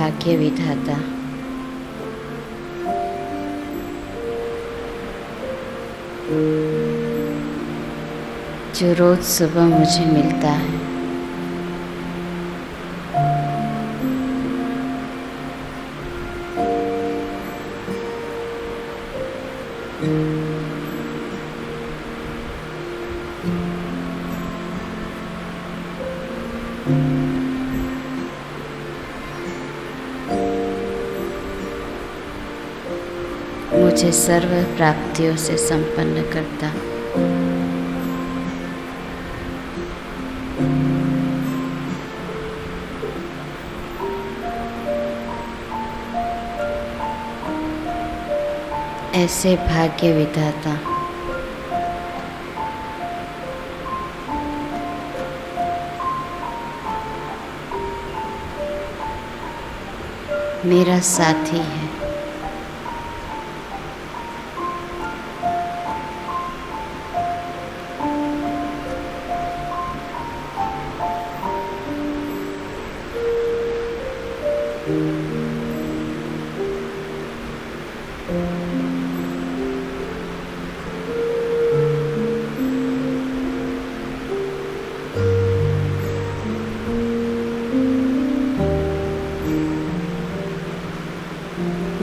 भाग्य विधाता, जो रोज सुबह मुझे मिलता है। मुझे सर्व प्राप्तियों से संपन्न करता, ऐसे भाग्य विधाता, मेरा साथी है।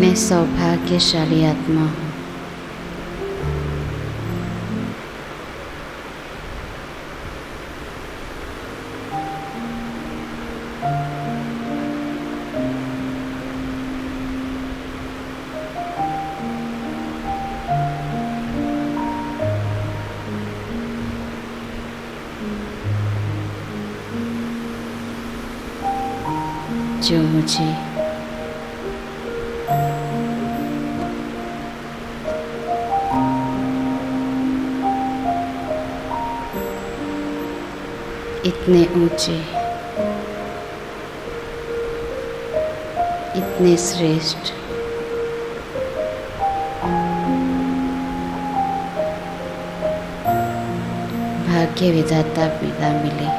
मैं सौभाग्यशाली आत्मा हूँ। जो मुझे इतने ऊंचे, इतने श्रेष्ठ, भाग्य विधाता पिता मिले।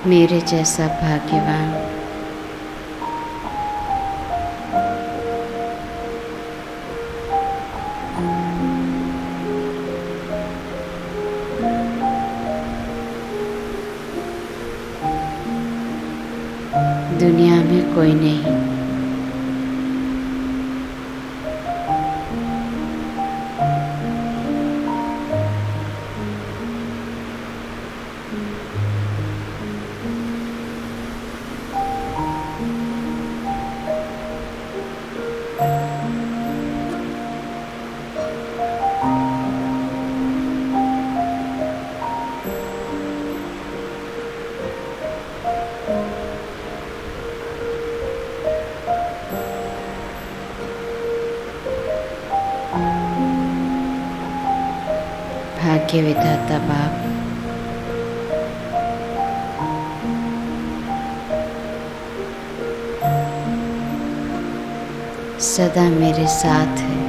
मेरे जैसा भाग्यवान दुनिया में कोई नहीं। भाग्य विधाता बाप, सदा मेरे साथ है।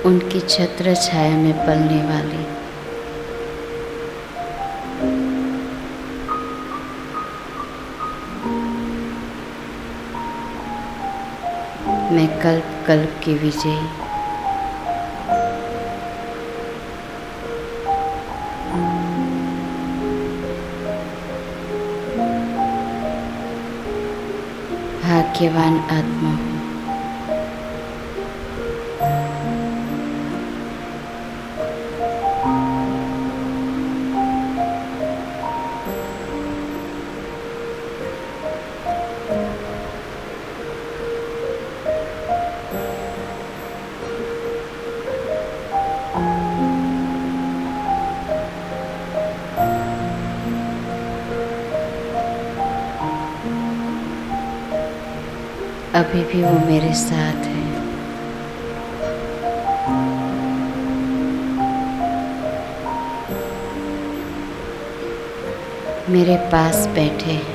उनकी छत्र छाया में पलने वाली मैं कल्प कल्प की विजयी, भाग्यवान आत्मा हूँ। अभी भी वो मेरे साथ है। मेरे पास बैठे हैं।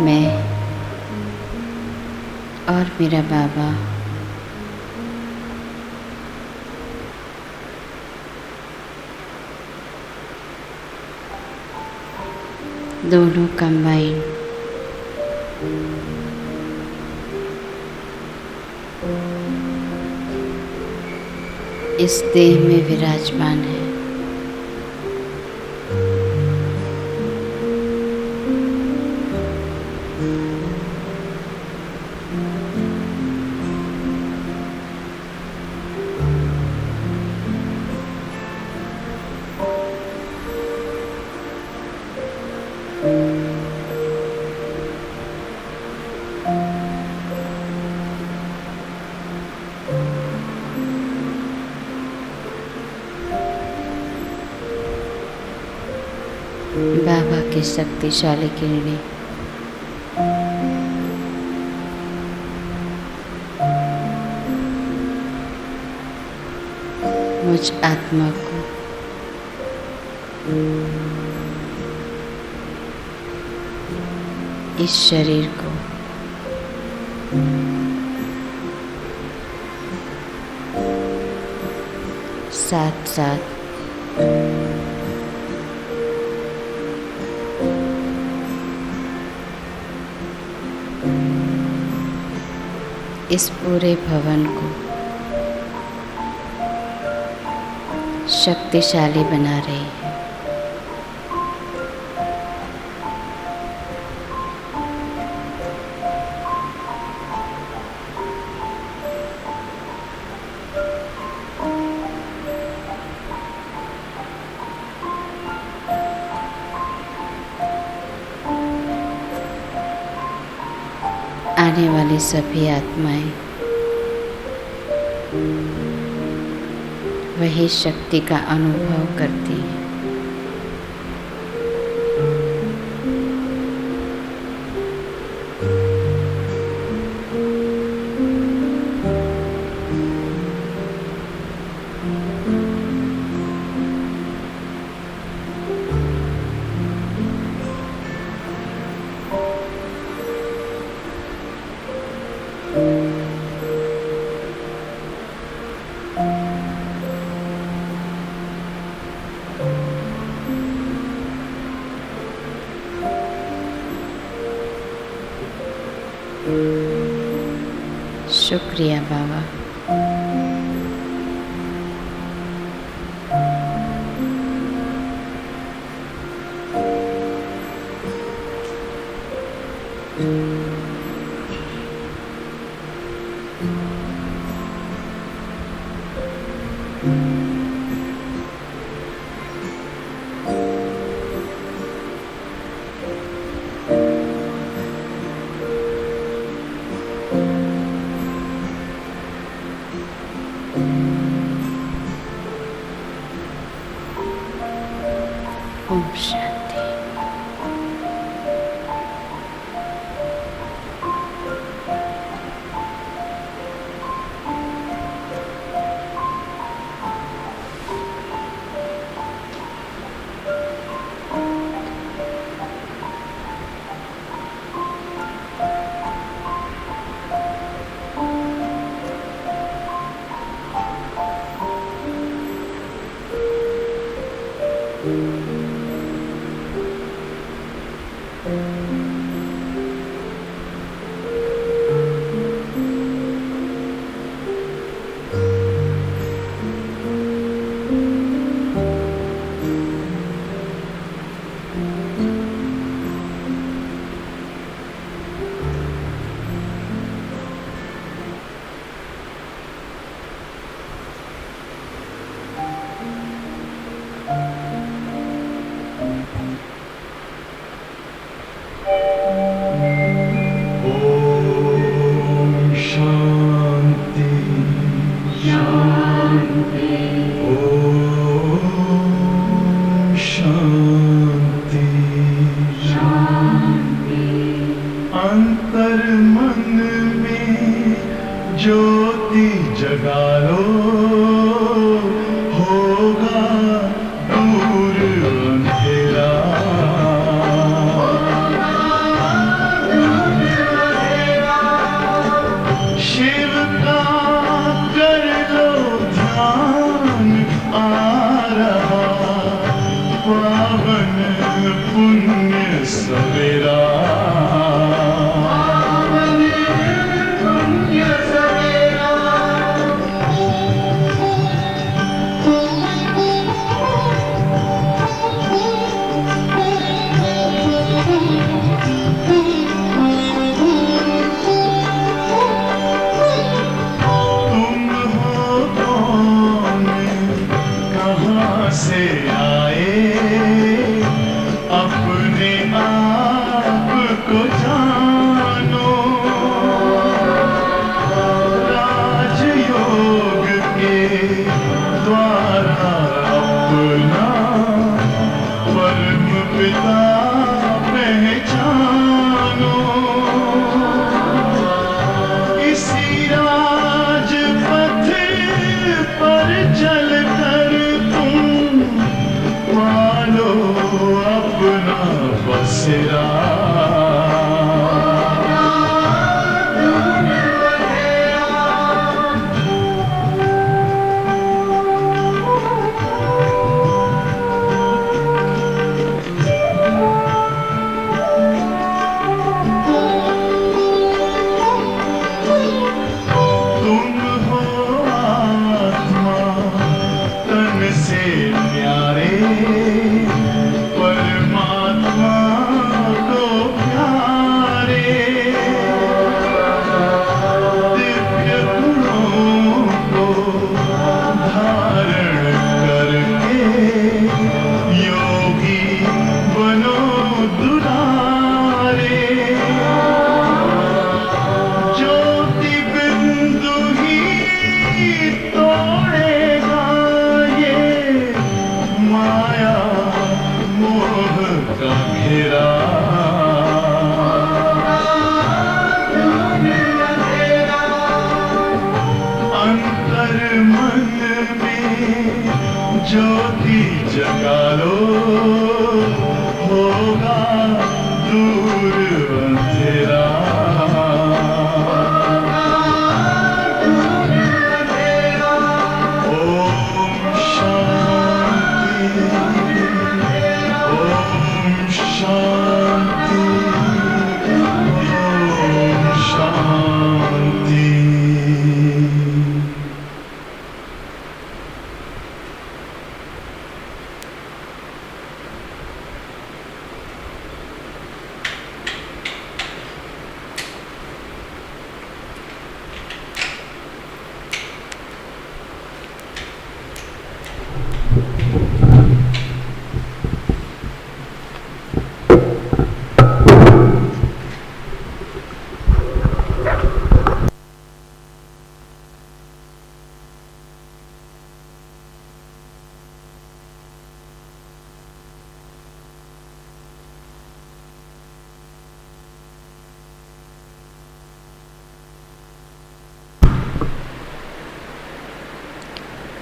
मैं और मेरा बाबा दोनों कंबाइन इस देह में विराजमान है। बाबा की शक्तिशाली किरणें मुझ आत्मा को इस शरीर को साथ साथ इस पूरे भवन को शक्तिशाली बना रही है। आने वाली सभी आत्माएं वही शक्ति का अनुभव करती हैं। शुक्रिया बाबा। ओम शांति।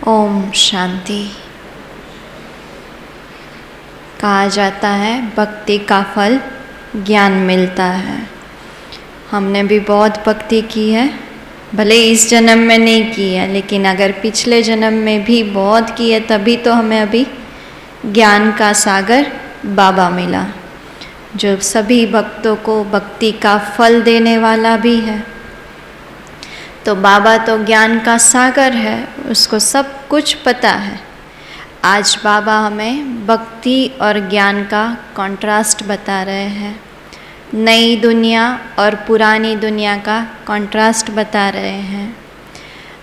ओम शांति। कहा जाता है भक्ति का फल ज्ञान मिलता है। हमने भी बहुत भक्ति की है, भले इस जन्म में नहीं की है, लेकिन अगर पिछले जन्म में भी बहुत की है तभी तो हमें अभी ज्ञान का सागर बाबा मिला, जो सभी भक्तों को भक्ति का फल देने वाला भी है। तो बाबा तो ज्ञान का सागर है, उसको सब कुछ पता है। आज बाबा हमें भक्ति और ज्ञान का कॉन्ट्रास्ट बता रहे हैं, नई दुनिया और पुरानी दुनिया का कॉन्ट्रास्ट बता रहे हैं।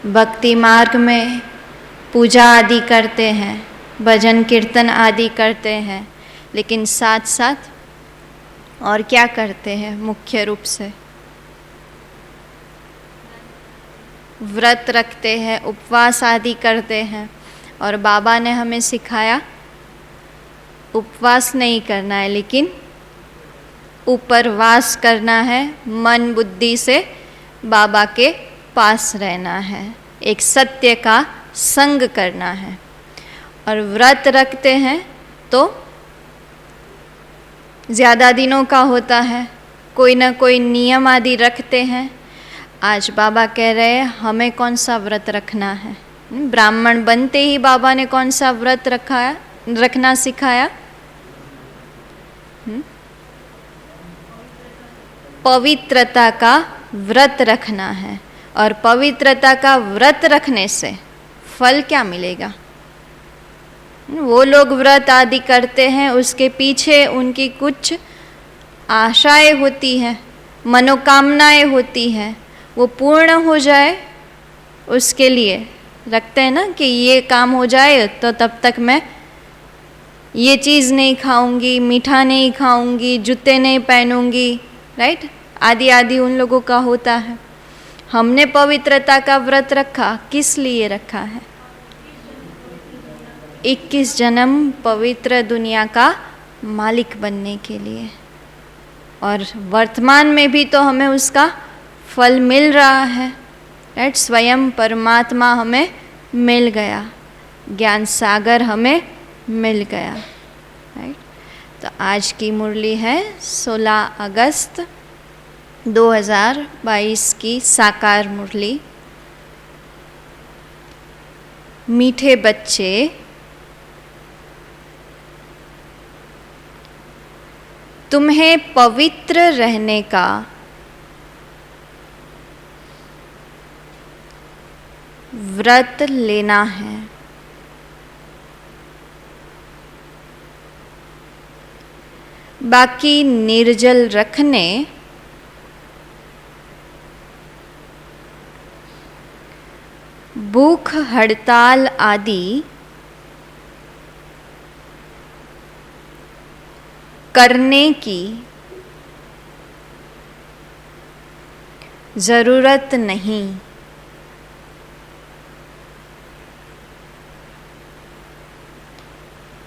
भक्ति मार्ग में पूजा आदि करते हैं, भजन कीर्तन आदि करते हैं, लेकिन साथ साथ और क्या करते हैं? मुख्य रूप से व्रत रखते हैं, उपवास आदि करते हैं। और बाबा ने हमें सिखाया उपवास नहीं करना है, लेकिन उपरवास करना है, मन बुद्धि से बाबा के पास रहना है, एक सत्य का संग करना है। और व्रत रखते हैं तो ज़्यादा दिनों का होता है, कोई ना कोई नियम आदि रखते हैं। आज बाबा कह रहे हैं हमें कौन सा व्रत रखना है। ब्राह्मण बनते ही बाबा ने कौन सा व्रत रखना सिखाया? पवित्रता का व्रत रखना है। और पवित्रता का व्रत रखने से फल क्या मिलेगा? वो लोग व्रत आदि करते हैं, उसके पीछे उनकी कुछ आशाएं होती हैं, मनोकामनाएं होती हैं, वो पूर्ण हो जाए उसके लिए रखते हैं ना, कि ये काम हो जाए तो तब तक मैं ये चीज़ नहीं खाऊंगी, मीठा नहीं खाऊंगी, जूते नहीं पहनूंगी, राइट, आदि आदि उन लोगों का होता है। हमने पवित्रता का व्रत रखा, किस लिए रखा है? 21 जन्म पवित्र दुनिया का मालिक बनने के लिए। और वर्तमान में भी तो हमें उसका फल मिल रहा है, राइट। स्वयं परमात्मा हमें मिल गया, ज्ञान सागर हमें मिल गया, राइट। तो आज की मुरली है 16 अगस्त 2022 की साकार मुरली। मीठे बच्चे तुम्हें पवित्र रहने का व्रत लेना है। बाकी निर्जल रखने, भूख हड़ताल आदि करने की ज़रूरत नहीं।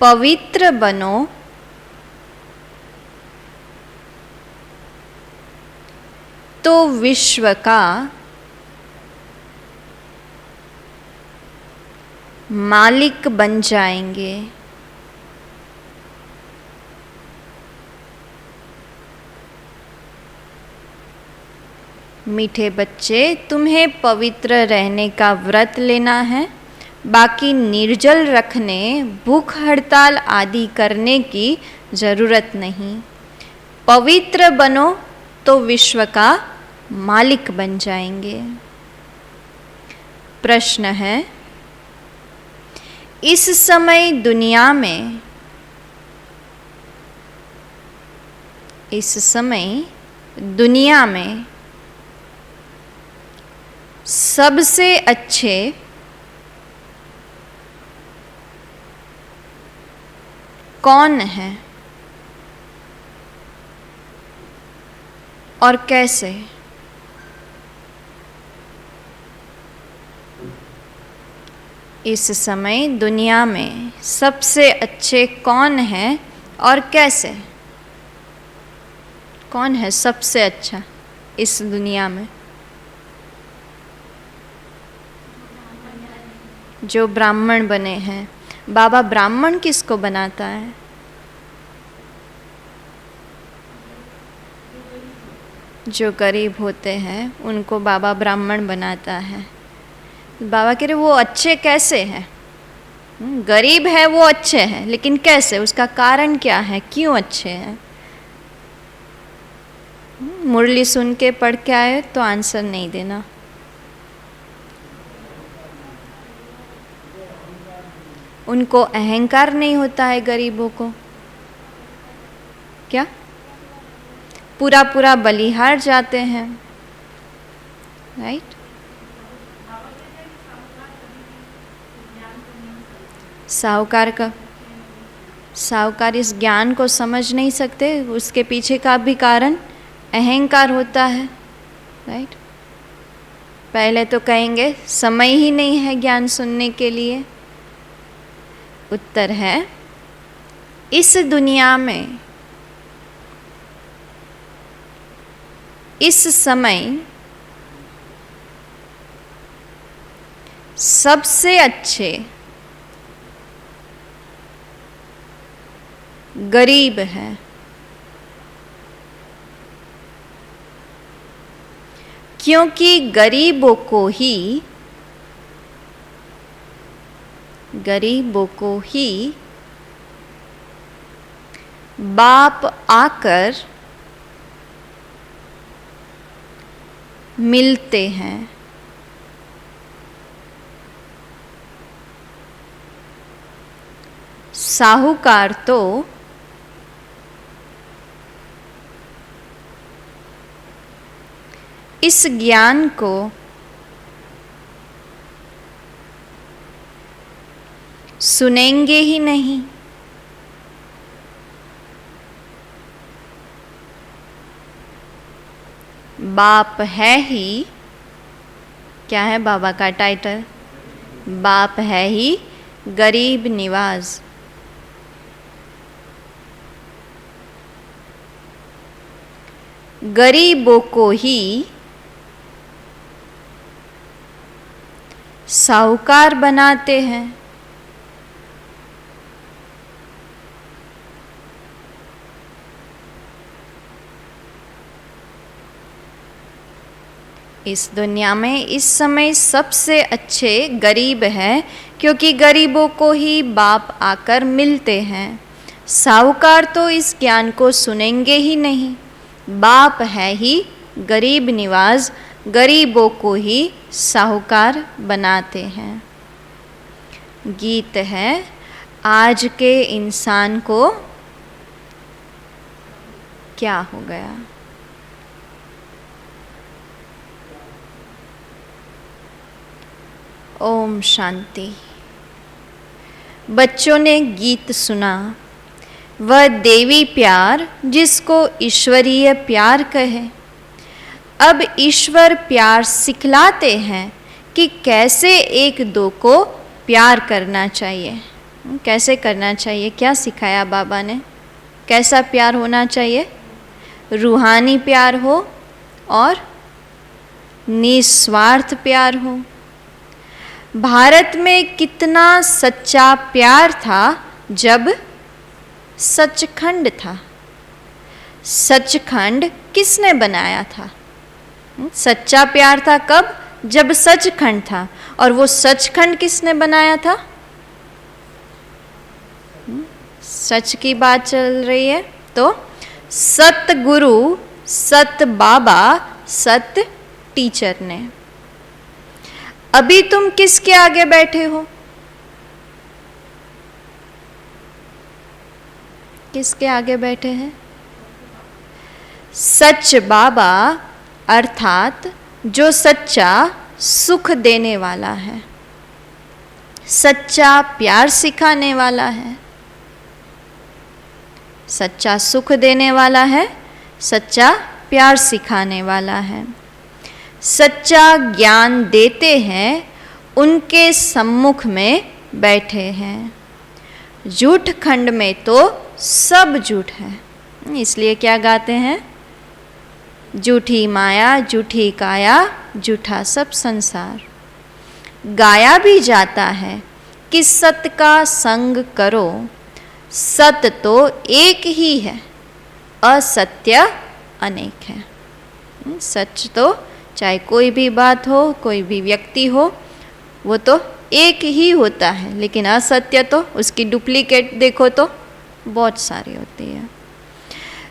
पवित्र बनो तो विश्व का मालिक बन जाएंगे। मीठे बच्चे, तुम्हें पवित्र रहने का व्रत लेना है। बाकी निर्जल रखने, भूख हड़ताल आदि करने की ज़रूरत नहीं। पवित्र बनो तो विश्व का मालिक बन जाएंगे। प्रश्न है, इस समय दुनिया में, सबसे अच्छे कौन है और कैसे? इस समय दुनिया में सबसे अच्छे कौन है और कैसे? कौन है सबसे अच्छा इस दुनिया में? जो ब्राह्मण बने हैं। बाबा ब्राह्मण किसको बनाता है? जो गरीब होते हैं उनको बाबा ब्राह्मण बनाता है। बाबा कह रहे वो अच्छे कैसे हैं? गरीब है वो अच्छे हैं, लेकिन कैसे, उसका कारण क्या है, क्यों अच्छे हैं? मुरली सुन के पढ़ के आए तो आंसर नहीं देना। उनको अहंकार नहीं होता है गरीबों को। क्या? पूरा पूरा बलिहार जाते हैं, राइट? साहूकार इस ज्ञान को समझ नहीं सकते, उसके पीछे का भी कारण अहंकार होता है, राइट? पहले तो कहेंगे समय ही नहीं है ज्ञान सुनने के लिए। उत्तर है, इस दुनिया में इस समय सबसे अच्छे गरीब हैं, क्योंकि गरीबों को ही बाप आकर मिलते हैं। साहूकार तो इस ज्ञान को सुनेंगे ही नहीं। बाप है ही, क्या है बाबा का टाइटल? बाप है ही गरीब निवाज। गरीबों को ही साहूकार बनाते हैं। इस दुनिया में इस समय सबसे अच्छे गरीब हैं, क्योंकि गरीबों को ही बाप आकर मिलते हैं। साहूकार तो इस ज्ञान को सुनेंगे ही नहीं। बाप है ही गरीब निवाज, गरीबों को ही साहूकार बनाते हैं। गीत है, आज के इंसान को क्या हो गया? ओम शांति। बच्चों ने गीत सुना, वह देवी प्यार जिसको ईश्वरीय प्यार कहे। अब ईश्वर प्यार सिखलाते हैं कि कैसे एक दो को प्यार करना चाहिए। कैसे करना चाहिए, क्या सिखाया बाबा ने? कैसा प्यार होना चाहिए? रूहानी प्यार हो और निस्वार्थ प्यार हो। भारत में कितना सच्चा प्यार था जब सचखंड था। सचखंड किसने बनाया था? सच्चा प्यार था कब? जब सचखंड था। और वो सचखंड किसने बनाया था? सच की बात चल रही है तो सत गुरु, सत बाबा, सत टीचर ने। अभी तुम किसके आगे बैठे हो? किसके आगे बैठे हैं? सच बाबा, अर्थात जो सच्चा सुख देने वाला है, सच्चा प्यार सिखाने वाला है, सच्चा सुख देने वाला है, सच्चा प्यार सिखाने वाला है, सच्चा ज्ञान देते हैं, उनके सम्मुख में बैठे हैं। झूठ खंड में तो सब झूठ है, इसलिए क्या गाते हैं? झूठी माया, झूठी काया, झूठा सब संसार। गाया भी जाता है कि सत का संग करो, सत तो एक ही है, असत्य अनेक है। सच तो चाहे कोई भी बात हो, कोई भी व्यक्ति हो, वो तो एक ही होता है, लेकिन असत्य तो उसकी डुप्लीकेट देखो तो बहुत सारी होती है।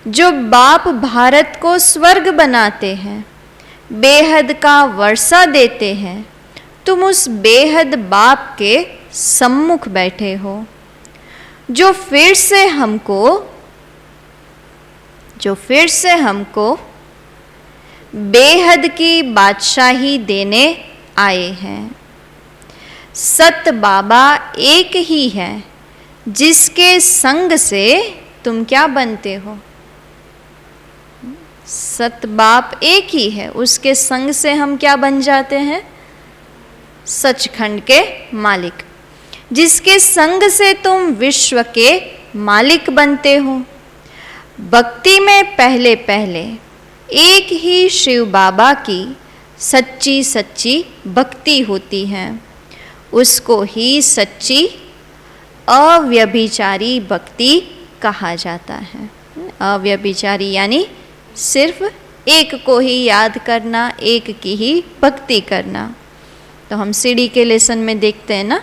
जो बाप भारत को स्वर्ग बनाते हैं, बेहद का वर्षा देते हैं, तुम उस बेहद बाप के सम्मुख बैठे हो, जो फिर से हमको बेहद की बादशाही देने आए हैं। सत बाबा एक ही है, जिसके संग से तुम क्या बनते हो। सत बाप एक ही है, उसके संग से हम क्या बन जाते हैं, सचखंड के मालिक, जिसके संग से तुम विश्व के मालिक बनते हो। भक्ति में पहले पहले एक ही शिव बाबा की सच्ची सच्ची भक्ति होती है, उसको ही सच्ची अव्यभिचारी भक्ति कहा जाता है। अव्यभिचारी यानी सिर्फ एक को ही याद करना, एक की ही भक्ति करना। तो हम सीढ़ी के लेसन में देखते हैं ना,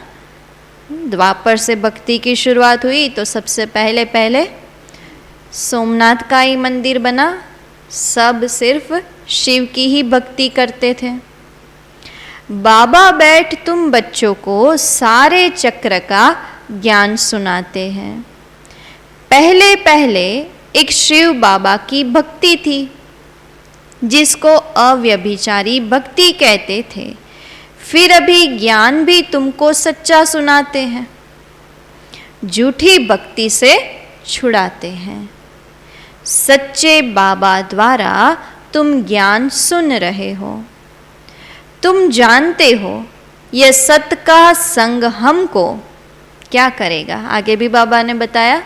द्वापर से भक्ति की शुरुआत हुई तो सबसे पहले सोमनाथ का ही मंदिर बना, सब सिर्फ शिव की ही भक्ति करते थे। बाबा बैठ तुम बच्चों को सारे चक्र का ज्ञान सुनाते हैं। पहले पहले एक शिव बाबा की भक्ति थी, जिसको अव्यभिचारी भक्ति कहते थे। फिर अभी ज्ञान भी तुमको सच्चा सुनाते हैं, झूठी भक्ति से छुड़ाते हैं। सच्चे बाबा द्वारा तुम ज्ञान सुन रहे हो। तुम जानते हो यह सत का संग हमको क्या करेगा। आगे भी बाबा ने बताया,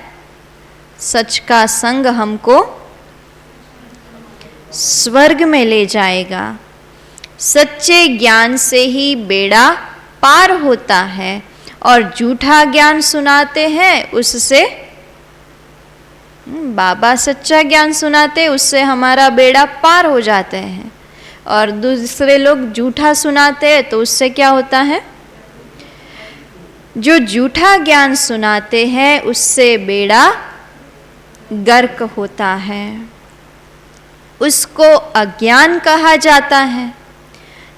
सच का संग हमको स्वर्ग में ले जाएगा। सच्चे ज्ञान से ही बेड़ा पार होता है, और झूठा ज्ञान सुनाते हैं उससे, बाबा सच्चा ज्ञान सुनाते उससे हमारा बेड़ा पार हो जाते हैं, और दूसरे लोग झूठा सुनाते हैं तो उससे क्या होता है, जो झूठा ज्ञान सुनाते हैं उससे बेड़ा गर्क होता है, उसको अज्ञान कहा जाता है।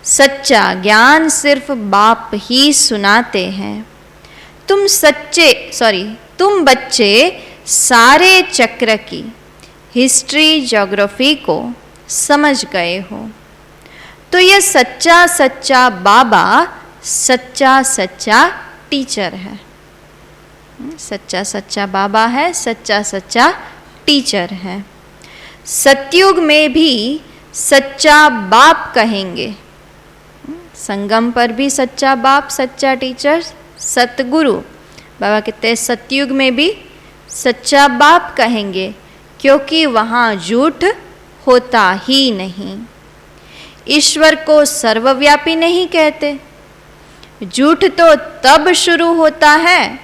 सच्चा ज्ञान सिर्फ बाप ही सुनाते हैं। तुम बच्चे सारे चक्र की हिस्ट्री ज्योग्राफी को समझ गए हो। तो ये सच्चा सच्चा बाबा सच्चा सच्चा टीचर है। सच्चा सच्चा बाबा है, सच्चा सच्चा टीचर है। सतयुग में भी सच्चा बाप कहेंगे, संगम पर भी सच्चा बाप, सच्चा टीचर, सतगुरु। बाबा कहते हैं सतयुग में भी सच्चा बाप कहेंगे, क्योंकि वहाँ झूठ होता ही नहीं। ईश्वर को सर्वव्यापी नहीं कहते। झूठ तो तब शुरू होता है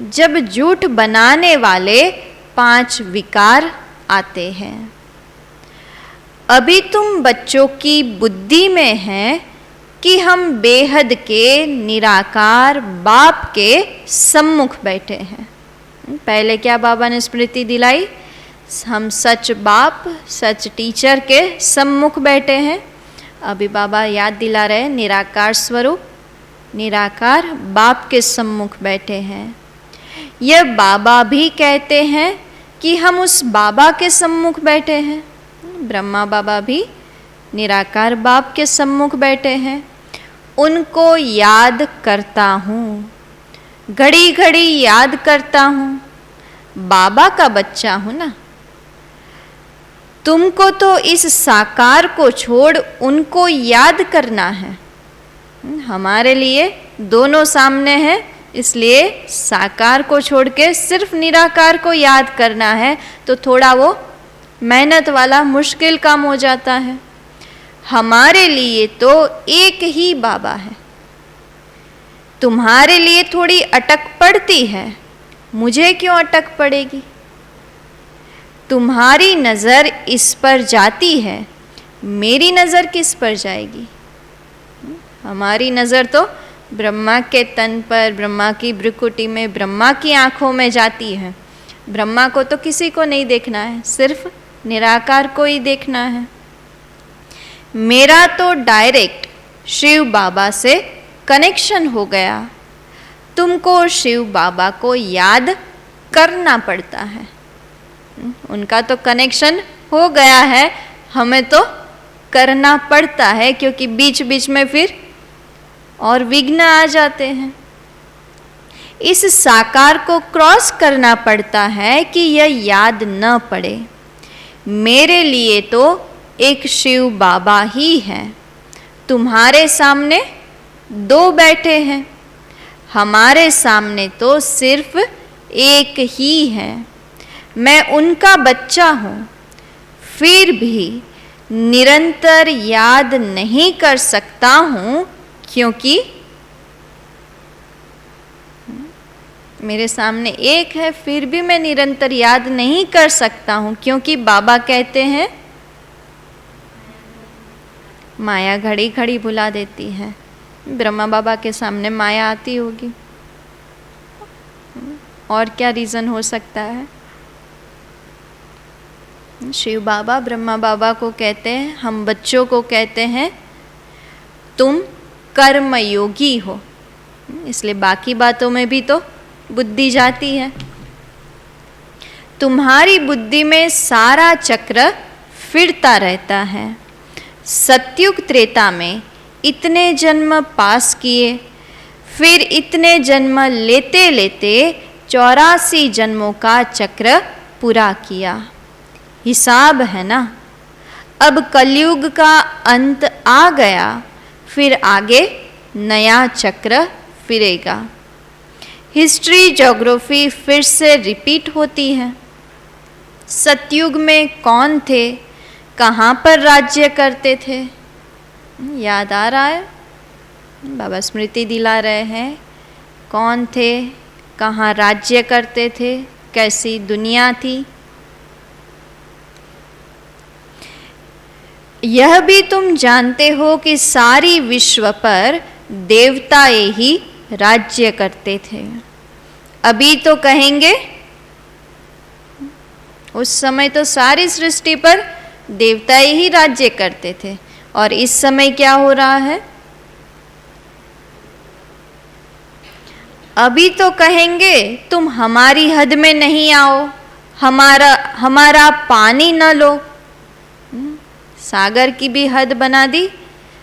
जब झूठ बनाने वाले 5 विकार आते हैं। अभी तुम बच्चों की बुद्धि में है कि हम बेहद के निराकार बाप के सम्मुख बैठे हैं। पहले क्या बाबा ने स्मृति दिलाई, हम सच बाप सच टीचर के सम्मुख बैठे हैं। अभी बाबा याद दिला रहे निराकार स्वरूप, निराकार बाप के सम्मुख बैठे हैं। यह बाबा भी कहते हैं कि हम उस बाबा के सम्मुख बैठे हैं। ब्रह्मा बाबा भी निराकार बाप के सम्मुख बैठे हैं। उनको याद करता हूँ, घड़ी घड़ी याद करता हूँ। बाबा का बच्चा हूँ ना। तुमको तो इस साकार को छोड़ उनको याद करना है। हमारे लिए दोनों सामने हैं, इसलिए साकार को छोड़ के सिर्फ निराकार को याद करना है, तो थोड़ा वो मेहनत वाला मुश्किल काम हो जाता है। हमारे लिए तो एक ही बाबा है। तुम्हारे लिए थोड़ी अटक पड़ती है, मुझे क्यों अटक पड़ेगी। तुम्हारी नज़र इस पर जाती है, मेरी नज़र किस पर जाएगी। हमारी नज़र तो ब्रह्मा के तन पर, ब्रह्मा की भ्रुकुटी में, ब्रह्मा की आँखों में जाती है। ब्रह्मा को तो किसी को नहीं देखना है, सिर्फ निराकार को ही देखना है। मेरा तो डायरेक्ट शिव बाबा से कनेक्शन हो गया, तुमको शिव बाबा को याद करना पड़ता है। उनका तो कनेक्शन हो गया है, हमें तो करना पड़ता है, क्योंकि बीच बीच में फिर और विघ्न आ जाते हैं। इस साकार को क्रॉस करना पड़ता है कि यह याद न पड़े। मेरे लिए तो एक शिव बाबा ही है। तुम्हारे सामने दो बैठे हैं, हमारे सामने तो सिर्फ एक ही है। मैं उनका बच्चा हूँ, फिर भी निरंतर याद नहीं कर सकता हूँ, क्योंकि मेरे सामने एक है, फिर भी मैं निरंतर याद नहीं कर सकता हूँ, क्योंकि बाबा कहते हैं माया घड़ी घड़ी भुला देती है। ब्रह्मा बाबा के सामने माया आती होगी, और क्या रीज़न हो सकता है। शिव बाबा ब्रह्मा बाबा को कहते हैं, हम बच्चों को कहते हैं तुम कर्मयोगी हो, इसलिए बाकी बातों में भी तो बुद्धि जाती है। तुम्हारी बुद्धि में सारा चक्र फिरता रहता है। सतयुग त्रेता में इतने जन्म पास किए, फिर इतने जन्म लेते लेते 84 जन्मों का चक्र पूरा किया। हिसाब है ना। अब कलयुग का अंत आ गया, फिर आगे नया चक्र फिरेगा। हिस्ट्री ज्योग्राफी फिर से रिपीट होती है। सतयुग में कौन थे, कहाँ पर राज्य करते थे, याद आ रहा है? बाबा स्मृति दिला रहे हैं। कौन थे, कहाँ राज्य करते थे, कैसी दुनिया थी। यह भी तुम जानते हो कि सारी विश्व पर देवताए ही राज्य करते थे। अभी तो कहेंगे उस समय तो सारी सृष्टि पर देवताए ही राज्य करते थे, और इस समय क्या हो रहा है? अभी तो कहेंगे तुम हमारी हद में नहीं आओ, हमारा पानी न लो। सागर की भी हद बना दी,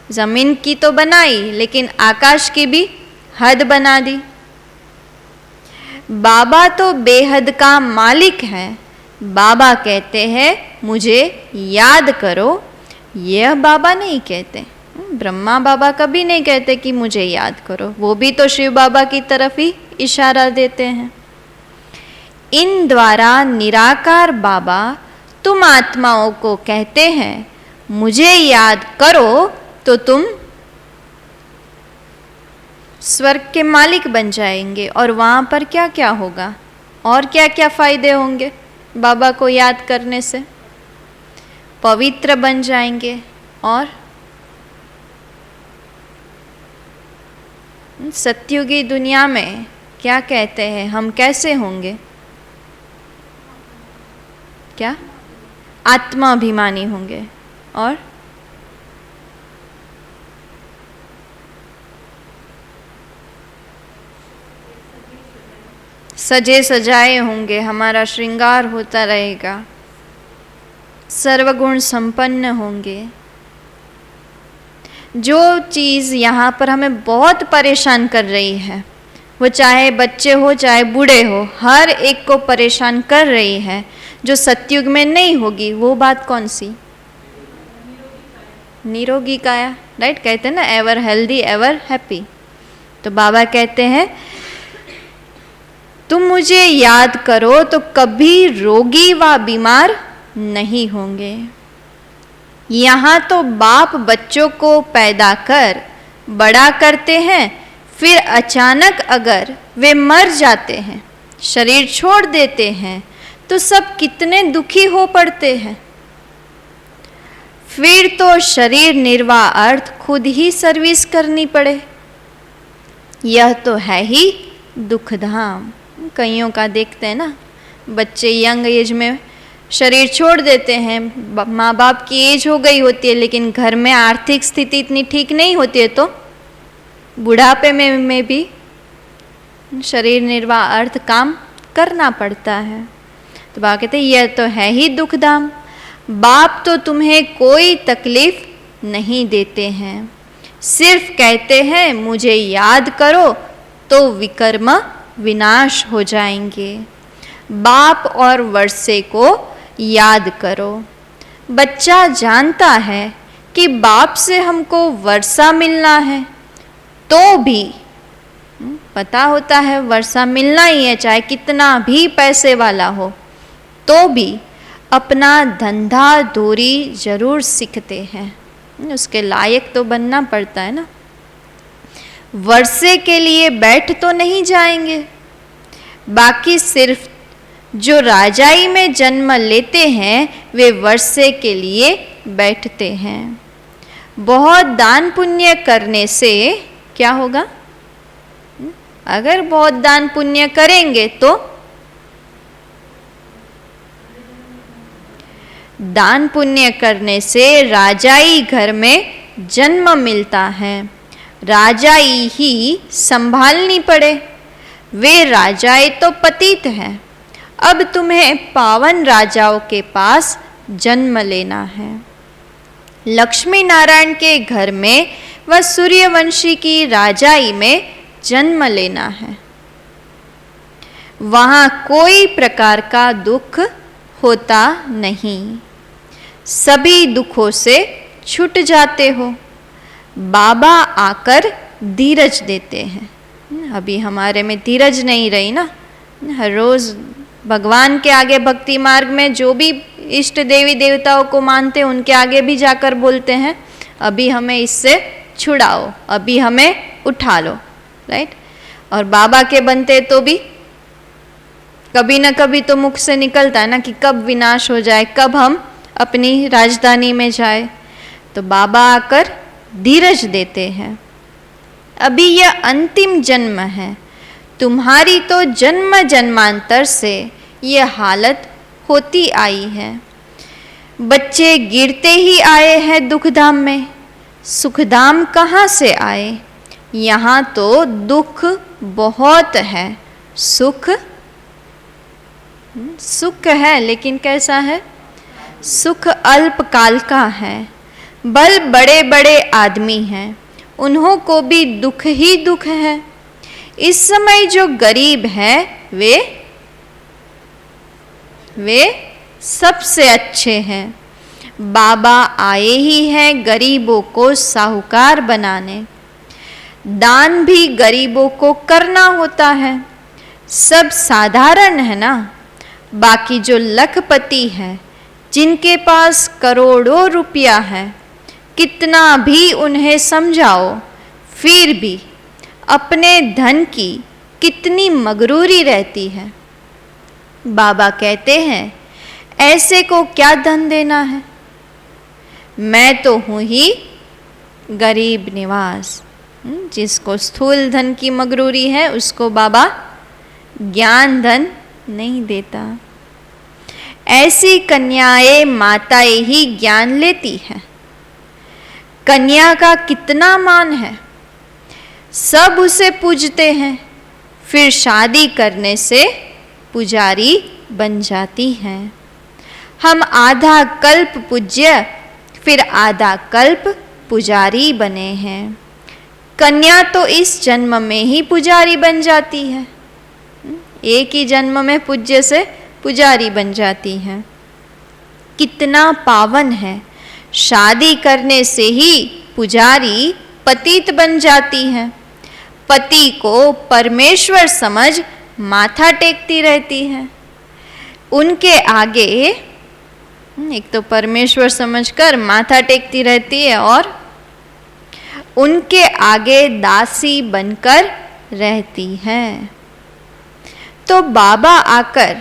जमीन की तो बनाई, लेकिन आकाश की भी हद बना दी। बाबा तो बेहद का मालिक है। बाबा कहते हैं मुझे याद करो, यह बाबा नहीं कहते। ब्रह्मा बाबा कभी नहीं कहते कि मुझे याद करो, वो भी तो शिव बाबा की तरफ ही इशारा देते हैं। इन द्वारा निराकार बाबा तुम आत्माओं को कहते हैं मुझे याद करो तो तुम स्वर्ग के मालिक बन जाएंगे। और वहाँ पर क्या क्या होगा, और क्या क्या फायदे होंगे बाबा को याद करने से? पवित्र बन जाएंगे, और सत्युगी दुनिया में क्या कहते हैं, हम कैसे होंगे? क्या? आत्माभिमानी होंगे, और सजे सजाए होंगे, हमारा श्रृंगार होता रहेगा, सर्वगुण संपन्न होंगे। जो चीज़ यहाँ पर हमें बहुत परेशान कर रही है, वो चाहे बच्चे हो चाहे बूढ़े हो, हर एक को परेशान कर रही है, जो सतयुग में नहीं होगी। वो बात कौन सी? निरोगी काया, राइट? कहते हैं ना, एवर हेल्दी एवर हैप्पी। तो बाबा कहते हैं तुम मुझे याद करो तो कभी रोगी व बीमार नहीं होंगे। यहाँ तो बाप बच्चों को पैदा कर बड़ा करते हैं, फिर अचानक अगर वे मर जाते हैं, शरीर छोड़ देते हैं, तो सब कितने दुखी हो पड़ते हैं। फिर तो शरीर निर्वाह अर्थ खुद ही सर्विस करनी पड़े। यह तो है ही दुखधाम। कईयों का देखते हैं ना, बच्चे यंग एज में शरीर छोड़ देते हैं, माँ बाप की एज हो गई होती है, लेकिन घर में आर्थिक स्थिति इतनी ठीक नहीं होती है, तो बुढ़ापे में भी शरीर निर्वाह अर्थ काम करना पड़ता है। तो बाबा कहते यह तो है ही दुखधाम। बाप तो तुम्हें कोई तकलीफ नहीं देते हैं, सिर्फ कहते हैं मुझे याद करो तो विकर्म विनाश हो जाएंगे। बाप और वर्षे को याद करो। बच्चा जानता है कि बाप से हमको वर्षा मिलना है, तो भी पता होता है वर्षा मिलना ही है, चाहे कितना भी पैसे वाला हो, तो भी अपना धंधा दूरी जरूर सीखते हैं। उसके लायक तो बनना पड़ता है ना। वर्षे के लिए बैठ तो नहीं जाएंगे, बाकी सिर्फ जो राजाई में जन्म लेते हैं वे वर्षे के लिए बैठते हैं। बहुत दान पुण्य करने से क्या होगा? अगर बहुत दान पुण्य करेंगे तो दान पुण्य करने से राजाई घर में जन्म मिलता है, राजाई ही संभालनी पड़े। वे राजाएं तो पतित हैं, अब तुम्हें पावन राजाओं के पास जन्म लेना है। लक्ष्मी नारायण के घर में व सूर्यवंशी की राजाई में जन्म लेना है। वहाँ कोई प्रकार का दुख होता नहीं, सभी दुखों से छूट जाते हो। बाबा आकर धीरज देते हैं। अभी हमारे में धीरज नहीं रही ना, हर रोज भगवान के आगे भक्ति मार्ग में जो भी इष्ट देवी देवताओं को मानते हैं उनके आगे भी जाकर बोलते हैं अभी हमें इससे छुड़ाओ, अभी हमें उठा लो, राइट। और बाबा के बनते तो भी कभी न कभी तो मुख से निकलता है ना कि कब विनाश हो जाए, कब हम अपनी राजधानी में जाए। तो बाबा आकर धीरज देते हैं। अभी यह अंतिम जन्म है, तुम्हारी तो जन्म जन्मांतर से यह हालत होती आई है। बच्चे गिरते ही आए हैं दुखधाम में, सुखधाम कहाँ से आए? यहाँ तो दुख बहुत है, सुख है लेकिन कैसा है? सुख अल्पकाल का है। बल बड़े बड़े आदमी हैं, उन्हों को भी दुख ही दुख है। इस समय जो गरीब हैं वे सबसे अच्छे हैं। बाबा आए ही हैं गरीबों को साहूकार बनाने। दान भी गरीबों को करना होता है। सब साधारण है ना। बाकी जो लखपति है, जिनके पास करोड़ों रुपया है, कितना भी उन्हें समझाओ फिर भी अपने धन की कितनी मगरूरी रहती है। बाबा कहते हैं ऐसे को क्या धन देना है? मैं तो हूँ ही गरीब निवास। जिसको स्थूल धन की मगरूरी है उसको बाबा ज्ञान धन नहीं देता। ऐसी कन्याएं माताएं ही ज्ञान लेती हैं। कन्या का कितना मान है, सब उसे पूजते हैं, फिर शादी करने से पुजारी बन जाती हैं। हम आधा कल्प पूज्य फिर आधा कल्प पुजारी बने हैं। कन्या तो इस जन्म में ही पुजारी बन जाती है, एक ही जन्म में पूज्य से पुजारी बन जाती है। कितना पावन है, शादी करने से ही पुजारी पतित बन जाती है। पति को परमेश्वर समझ माथा टेकती रहती है। उनके आगे एक तो परमेश्वर समझकर माथा टेकती रहती है और उनके आगे दासी बनकर रहती है। तो बाबा आकर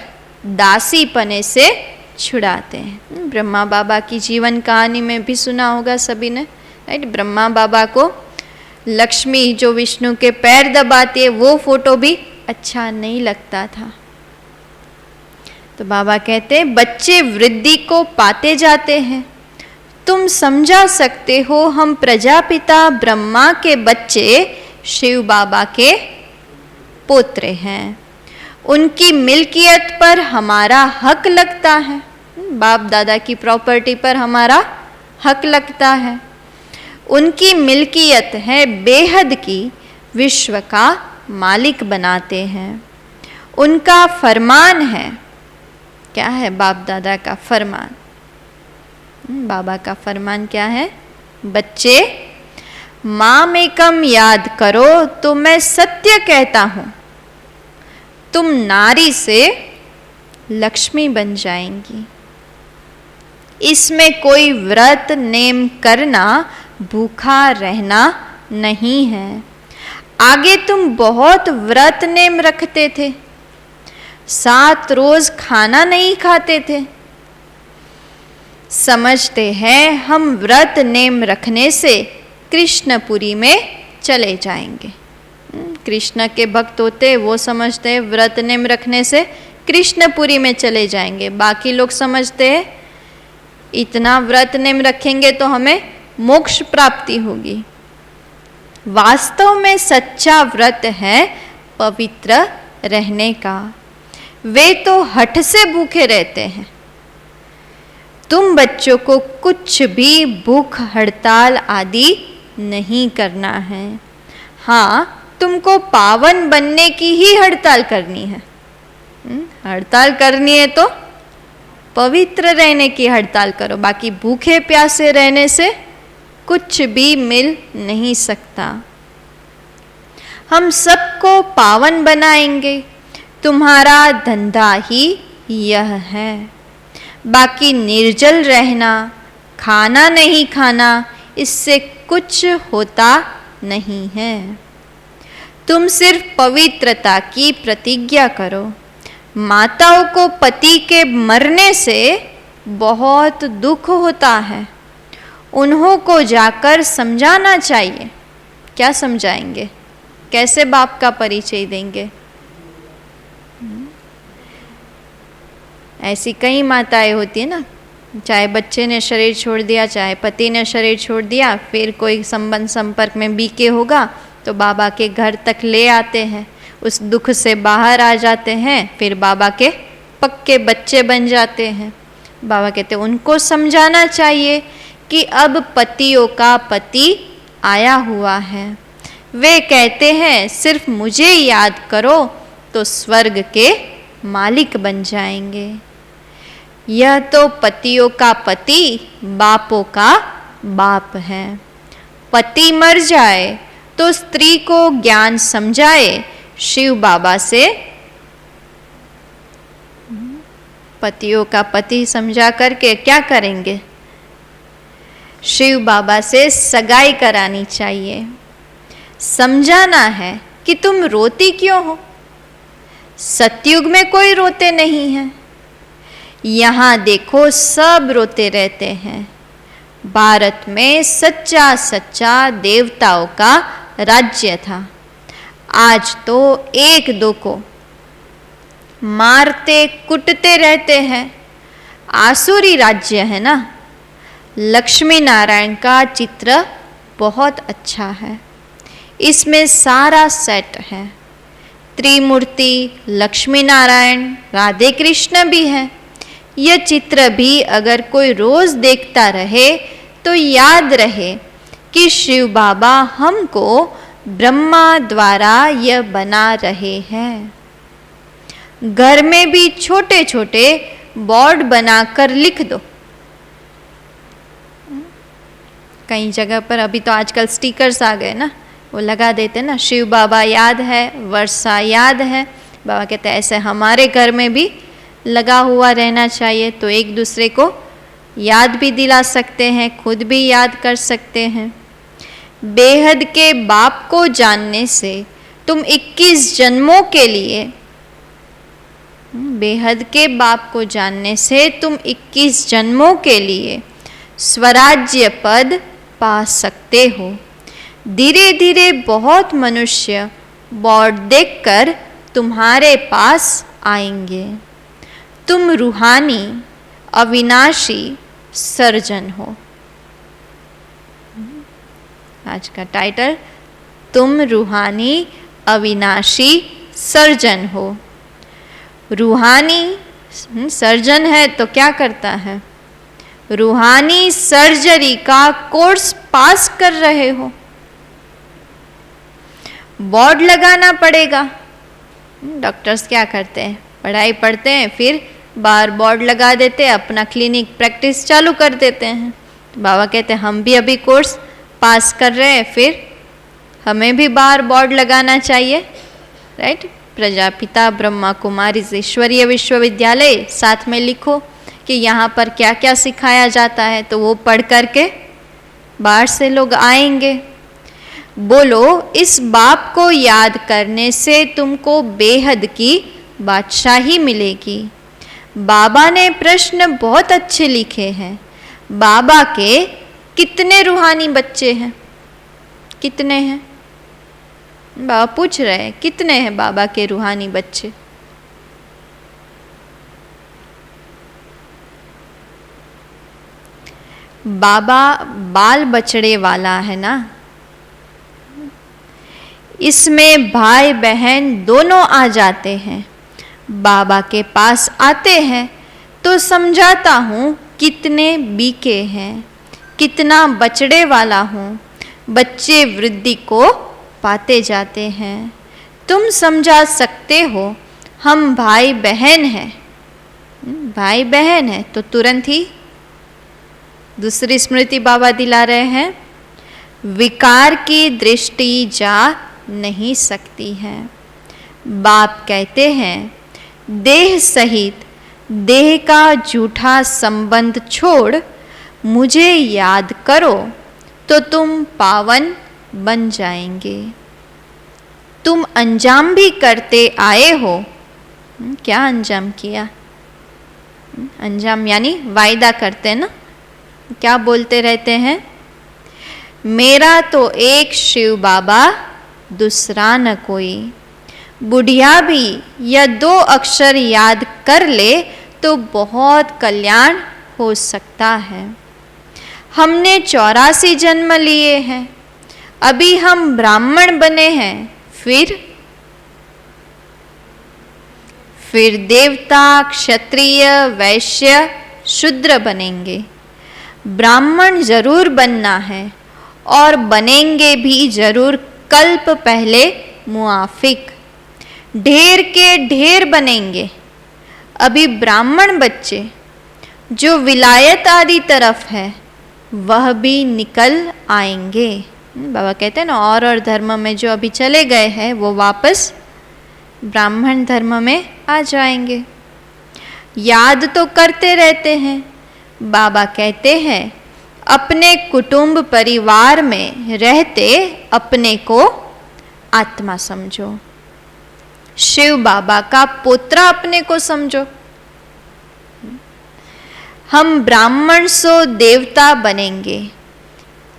दासी पने से छुड़ाते हैं। ब्रह्मा बाबा की जीवन कहानी में भी सुना होगा सभी ने, राइट। ब्रह्मा बाबा को लक्ष्मी जो विष्णु के पैर दबाती है वो फोटो भी अच्छा नहीं लगता था। तो बाबा कहते हैं बच्चे वृद्धि को पाते जाते हैं। तुम समझा सकते हो हम प्रजापिता ब्रह्मा के बच्चे शिव बाबा के पोत्रे हैं। उनकी मिल्कियत पर हमारा हक लगता है, बाप दादा की प्रॉपर्टी पर हमारा हक लगता है। उनकी मिल्कियत है बेहद की, विश्व का मालिक बनाते हैं। उनका फरमान है, क्या है बाप दादा का फरमान? बाबा का फरमान क्या है? बच्चे मामेकम याद करो तो मैं सत्य कहता हूं, तुम नारी से लक्ष्मी बन जाएंगी। इसमें कोई व्रत नेम करना, भूखा रहना नहीं है। आगे तुम बहुत व्रत नेम रखते थे, 7 रोज खाना नहीं खाते थे। समझते हैं हम व्रत नेम रखने से कृष्णपुरी में चले जाएंगे। कृष्ण के भक्त होते वो समझते हैं व्रत नेम रखने से कृष्णपुरी में चले जाएंगे। बाकी लोग समझते हैं इतना व्रत नेम रखेंगे तो हमें मोक्ष प्राप्ति होगी। वास्तव में सच्चा व्रत है पवित्र रहने का। वे तो हठ से भूखे रहते हैं। तुम बच्चों को कुछ भी भूख हड़ताल आदि नहीं करना है। हाँ, तुमको पावन बनने की ही हड़ताल करनी है। हड़ताल करनी है तो पवित्र रहने की हड़ताल करो, बाकी भूखे प्यासे रहने से कुछ भी मिल नहीं सकता। हम सबको पावन बनाएंगे, तुम्हारा धंधा ही यह है। बाकी निर्जल रहना, खाना नहीं खाना, इससे कुछ होता नहीं है। तुम सिर्फ पवित्रता की प्रतिज्ञा करो। माताओं को पति के मरने से बहुत दुख होता है, उन्हों को जाकर समझाना चाहिए। क्या समझाएंगे? कैसे बाप का परिचय देंगे? ऐसी कई माताएं होती है ना, चाहे बच्चे ने शरीर छोड़ दिया, चाहे पति ने शरीर छोड़ दिया, फिर कोई संबंध संपर्क में बीके होगा तो बाबा के घर तक ले आते हैं, उस दुख से बाहर आ जाते हैं, फिर बाबा के पक्के बच्चे बन जाते हैं। बाबा कहते हैं उनको समझाना चाहिए कि अब पतियों का पति आया हुआ है। वे कहते हैं सिर्फ मुझे याद करो तो स्वर्ग के मालिक बन जाएंगे। यह तो पतियों का पति, बापों का बाप है। पति मर जाए तो स्त्री को ज्ञान समझाए, शिव बाबा से पतियों का पति समझा करके क्या करेंगे? शिव बाबा से सगाई करानी चाहिए। समझाना है कि तुम रोती क्यों हो। सतयुग में कोई रोते नहीं है, यहाँ देखो सब रोते रहते हैं। भारत में सच्चा सच्चा देवताओं का राज्य था, आज तो एक दो को मारते कुटते रहते हैं। आसुरी राज्य है ना। लक्ष्मी नारायण का चित्र बहुत अच्छा है, इसमें सारा सेट है। त्रिमूर्ति, लक्ष्मी नारायण, राधे कृष्ण भी है। यह चित्र भी अगर कोई रोज देखता रहे तो याद रहे कि शिव बाबा हमको ब्रह्मा द्वारा यह बना रहे हैं। घर में भी छोटे छोटे बोर्ड बनाकर लिख दो। कई जगह पर अभी तो आजकल स्टिकर्स आ गए ना, वो लगा देते ना, शिव बाबा याद है, वर्षा याद है। बाबा कहते हैं ऐसे हमारे घर में भी लगा हुआ रहना चाहिए, तो एक दूसरे को याद भी दिला सकते हैं, खुद भी याद कर सकते हैं। बेहद के बाप को जानने से तुम 21 जन्मों के लिए बेहद के बाप को जानने से तुम 21 जन्मों के लिए स्वराज्य पद पा सकते हो। धीरे धीरे बहुत मनुष्य बोर्ड देखकर तुम्हारे पास आएंगे। तुम रूहानी अविनाशी सर्जन हो। आज का टाइटल, तुम रूहानी अविनाशी सर्जन हो। रूहानी सर्जन है तो क्या करता है? रूहानी सर्जरी का कोर्स पास कर रहे हो, बोर्ड लगाना पड़ेगा। डॉक्टर्स क्या करते हैं? पढ़ाई पढ़ते हैं, फिर बाहर बोर्ड लगा देते हैं, अपना क्लिनिक प्रैक्टिस चालू कर देते हैं। तो बाबा कहते हैं हम भी अभी कोर्स पास कर रहे हैं, फिर हमें भी बाहर बोर्ड लगाना चाहिए, राइट। प्रजापिता ब्रह्मा कुमारी ईश्वरीय विश्वविद्यालय साथ में लिखो कि यहाँ पर क्या क्या सिखाया जाता है, तो वो पढ़ करके बाहर से लोग आएंगे। बोलो, इस बाप को याद करने से तुमको बेहद की बादशाही मिलेगी। बाबा ने प्रश्न बहुत अच्छे लिखे हैं। बाबा के कितने रूहानी बच्चे हैं? कितने हैं? बाबा पूछ रहे हैं कितने हैं बाबा के रूहानी बच्चे? बाबा बाल बछड़े वाला है ना, इसमें भाई बहन दोनों आ जाते हैं। बाबा के पास आते हैं तो समझाता हूँ कितने बीके हैं, कितना बछड़े वाला हूँ। बच्चे वृद्धि को पाते जाते हैं। तुम समझा सकते हो हम भाई बहन हैं। भाई बहन है तो तुरंत ही दूसरी स्मृति बाबा दिला रहे हैं, विकार की दृष्टि जा नहीं सकती है। बाप कहते हैं देह सहित देह का झूठा संबंध छोड़ मुझे याद करो तो तुम पावन बन जाएंगे। तुम अंजाम भी करते आए हो। क्या अंजाम किया? अंजाम यानी वायदा करते हैं ना, क्या बोलते रहते हैं? मेरा तो एक शिव बाबा दूसरा न कोई। बुढ़िया भी या 2 अक्षर याद कर ले तो बहुत कल्याण हो सकता है। हमने 84 जन्म लिए हैं, अभी हम ब्राह्मण बने हैं, फिर देवता, क्षत्रिय, वैश्य, शूद्र बनेंगे। ब्राह्मण जरूर बनना है और बनेंगे भी जरूर कल्प पहले मुआफिक। ढेर के ढेर बनेंगे। अभी ब्राह्मण बच्चे जो विलायत आदि तरफ है वह भी निकल आएंगे। बाबा कहते हैं ना, और धर्म में जो अभी चले गए हैं वो वापस ब्राह्मण धर्म में आ जाएंगे। याद तो करते रहते हैं। बाबा कहते हैं अपने कुटुंब परिवार में रहते अपने को आत्मा समझो। शिव बाबा का पुत्र अपने को समझो। हम ब्राह्मण सो देवता बनेंगे।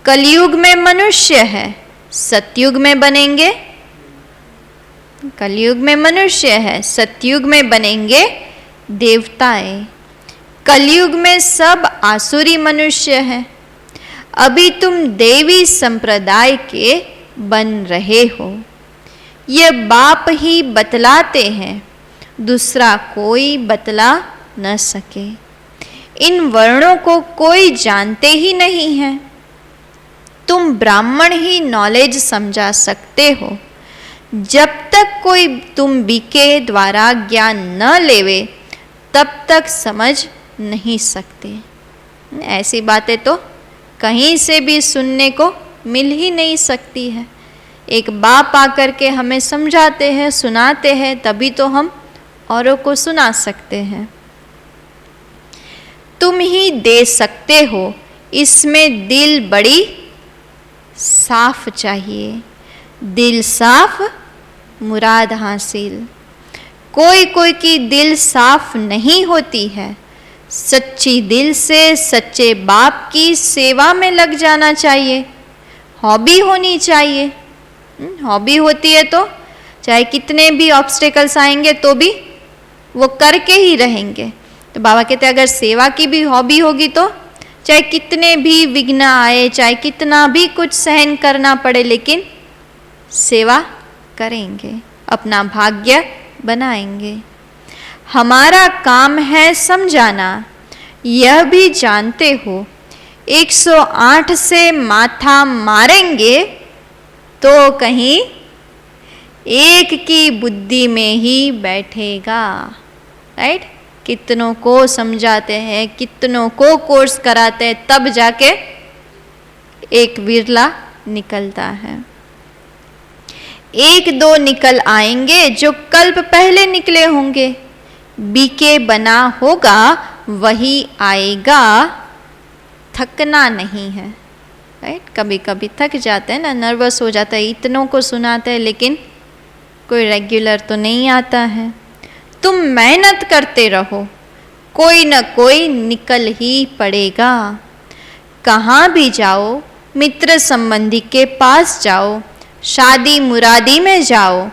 कलयुग में मनुष्य है, सतयुग में बनेंगे। कलयुग में मनुष्य है, सतयुग में बनेंगे देवताएं। कलयुग में सब आसुरी मनुष्य हैं। अभी तुम देवी संप्रदाय के बन रहे हो। ये बाप ही बतलाते हैं, दूसरा कोई बतला न सके। इन वर्णों को कोई जानते ही नहीं है। तुम ब्राह्मण ही नॉलेज समझा सकते हो। जब तक कोई तुम बीके द्वारा ज्ञान न लेवे तब तक समझ नहीं सकते। ऐसी बातें तो कहीं से भी सुनने को मिल ही नहीं सकती है। एक बाप आकर के हमें समझाते हैं, सुनाते हैं, तभी तो हम औरों को सुना सकते हैं। तुम ही दे सकते हो, इसमें दिल बड़ी साफ चाहिए। दिल साफ मुराद हासिल। कोई कोई की दिल साफ नहीं होती है। सच्ची दिल से सच्चे बाप की सेवा में लग जाना चाहिए। हॉबी होनी चाहिए। हॉबी होती है तो चाहे कितने भी ऑब्स्टेकल्स आएंगे तो भी वो करके ही रहेंगे। तो बाबा कहते हैं अगर सेवा की भी हॉबी होगी तो चाहे कितने भी विघ्न आए, चाहे कितना भी कुछ सहन करना पड़े, लेकिन सेवा करेंगे, अपना भाग्य बनाएंगे। हमारा काम है समझाना, यह भी जानते हो 108 से माथा मारेंगे तो कहीं एक की बुद्धि में ही बैठेगा। राइट? कितनों को समझाते हैं, कितनों को कोर्स कराते हैं, तब जाके एक विरला निकलता है। एक दो निकल आएंगे जो कल्प पहले निकले होंगे। बीके बना होगा वही आएगा, थकना नहीं है। राइट? कभी कभी थक जाते हैं ना, नर्वस हो जाता है, इतनों को सुनाते हैं लेकिन कोई रेगुलर तो नहीं आता है। तुम मेहनत करते रहो, कोई न कोई निकल ही पड़ेगा। कहाँ भी जाओ, मित्र संबंधी के पास जाओ, शादी मुरादी में जाओ,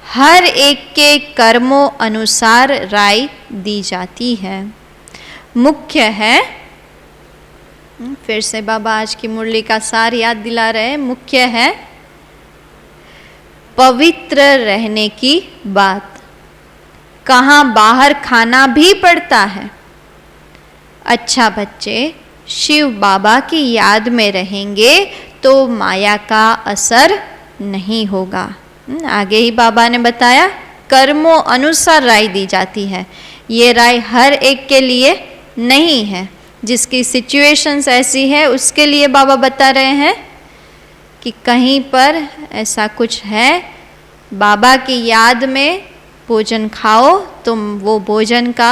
हर एक के कर्मों अनुसार राय दी जाती है। मुख्य है, फिर से बाबा आज की मुरली का सार याद दिला रहे, मुख्य है पवित्र रहने की बात। कहाँ बाहर खाना भी पड़ता है। अच्छा बच्चे शिव बाबा की याद में रहेंगे तो माया का असर नहीं होगा। आगे ही बाबा ने बताया कर्मों अनुसार राय दी जाती है। ये राय हर एक के लिए नहीं है, जिसकी सिचुएशंस ऐसी है उसके लिए बाबा बता रहे हैं कि कहीं पर ऐसा कुछ है, बाबा की याद में भोजन खाओ तो वो भोजन का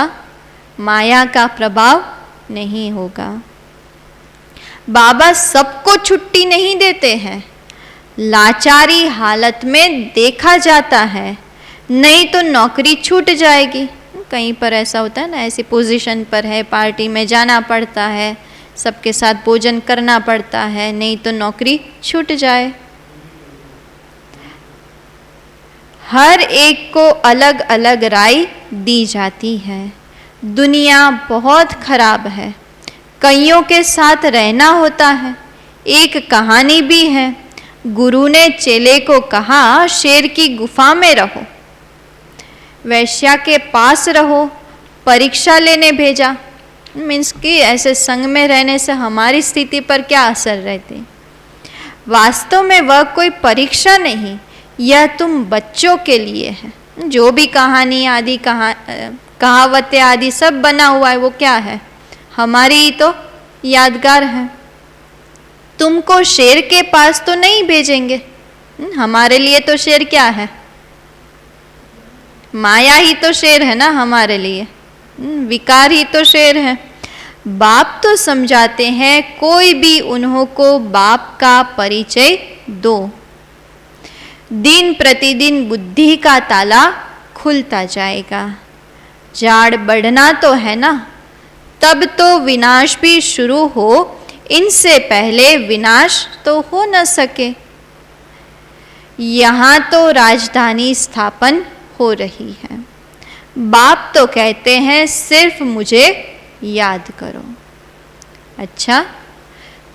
माया का प्रभाव नहीं होगा। बाबा सबको छुट्टी नहीं देते हैं, लाचारी हालत में देखा जाता है, नहीं तो नौकरी छूट जाएगी। कहीं पर ऐसा होता है ना, ऐसी पोजीशन पर है, पार्टी में जाना पड़ता है, सबके साथ भोजन करना पड़ता है, नहीं तो नौकरी छूट जाए। हर एक को अलग अलग राय दी जाती है। दुनिया बहुत खराब है, कईयों के साथ रहना होता है। एक कहानी भी है, गुरु ने चेले को कहा शेर की गुफा में रहो, वैश्या के पास रहो, परीक्षा लेने भेजा। मीन्स कि ऐसे संग में रहने से हमारी स्थिति पर क्या असर रहती। वास्तव में वह कोई परीक्षा नहीं, यह तुम बच्चों के लिए है। जो भी कहानी आदि कहावतें आदि सब बना हुआ है वो क्या है, हमारी ही तो यादगार है। तुमको शेर के पास तो नहीं भेजेंगे, हमारे लिए तो शेर क्या है, माया ही तो शेर है ना हमारे लिए, विकार ही तो शेर है। बाप तो समझाते हैं कोई भी उन्हों को बाप का परिचय दो। दिन प्रतिदिन बुद्धि का ताला खुलता जाएगा। जाड़ बढ़ना तो है ना, तब तो विनाश भी शुरू हो, इनसे पहले विनाश तो हो न सके। यहाँ तो राजधानी स्थापन हो रही है। बाप तो कहते हैं सिर्फ मुझे याद करो। अच्छा,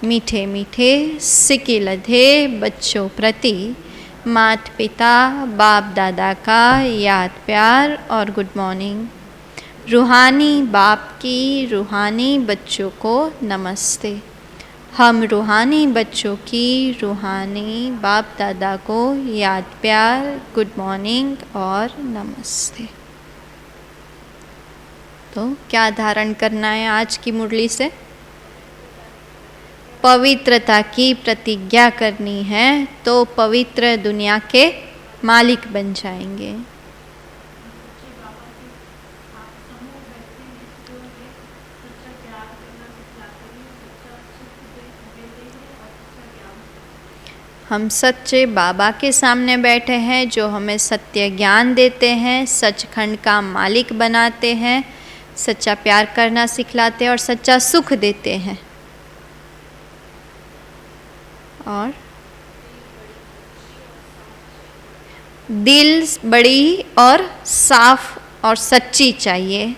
मीठे मीठे सिके लधे बच्चों प्रति माता पिता बाप दादा का याद प्यार और गुड मॉर्निंग। रूहानी बाप की रूहानी बच्चों को नमस्ते। हम रूहानी बच्चों की रूहानी बाप दादा को याद प्यार गुड मॉर्निंग और नमस्ते। तो क्या धारण करना है आज की मुरली से? पवित्रता की प्रतिज्ञा करनी है तो पवित्र दुनिया के मालिक बन जाएंगे। हम सच्चे बाबा के सामने बैठे हैं जो हमें सत्य ज्ञान देते हैं, सचखंड का मालिक बनाते हैं, सच्चा प्यार करना सिखलाते हैं और सच्चा सुख देते हैं। और दिल बड़ी और साफ और सच्ची चाहिए।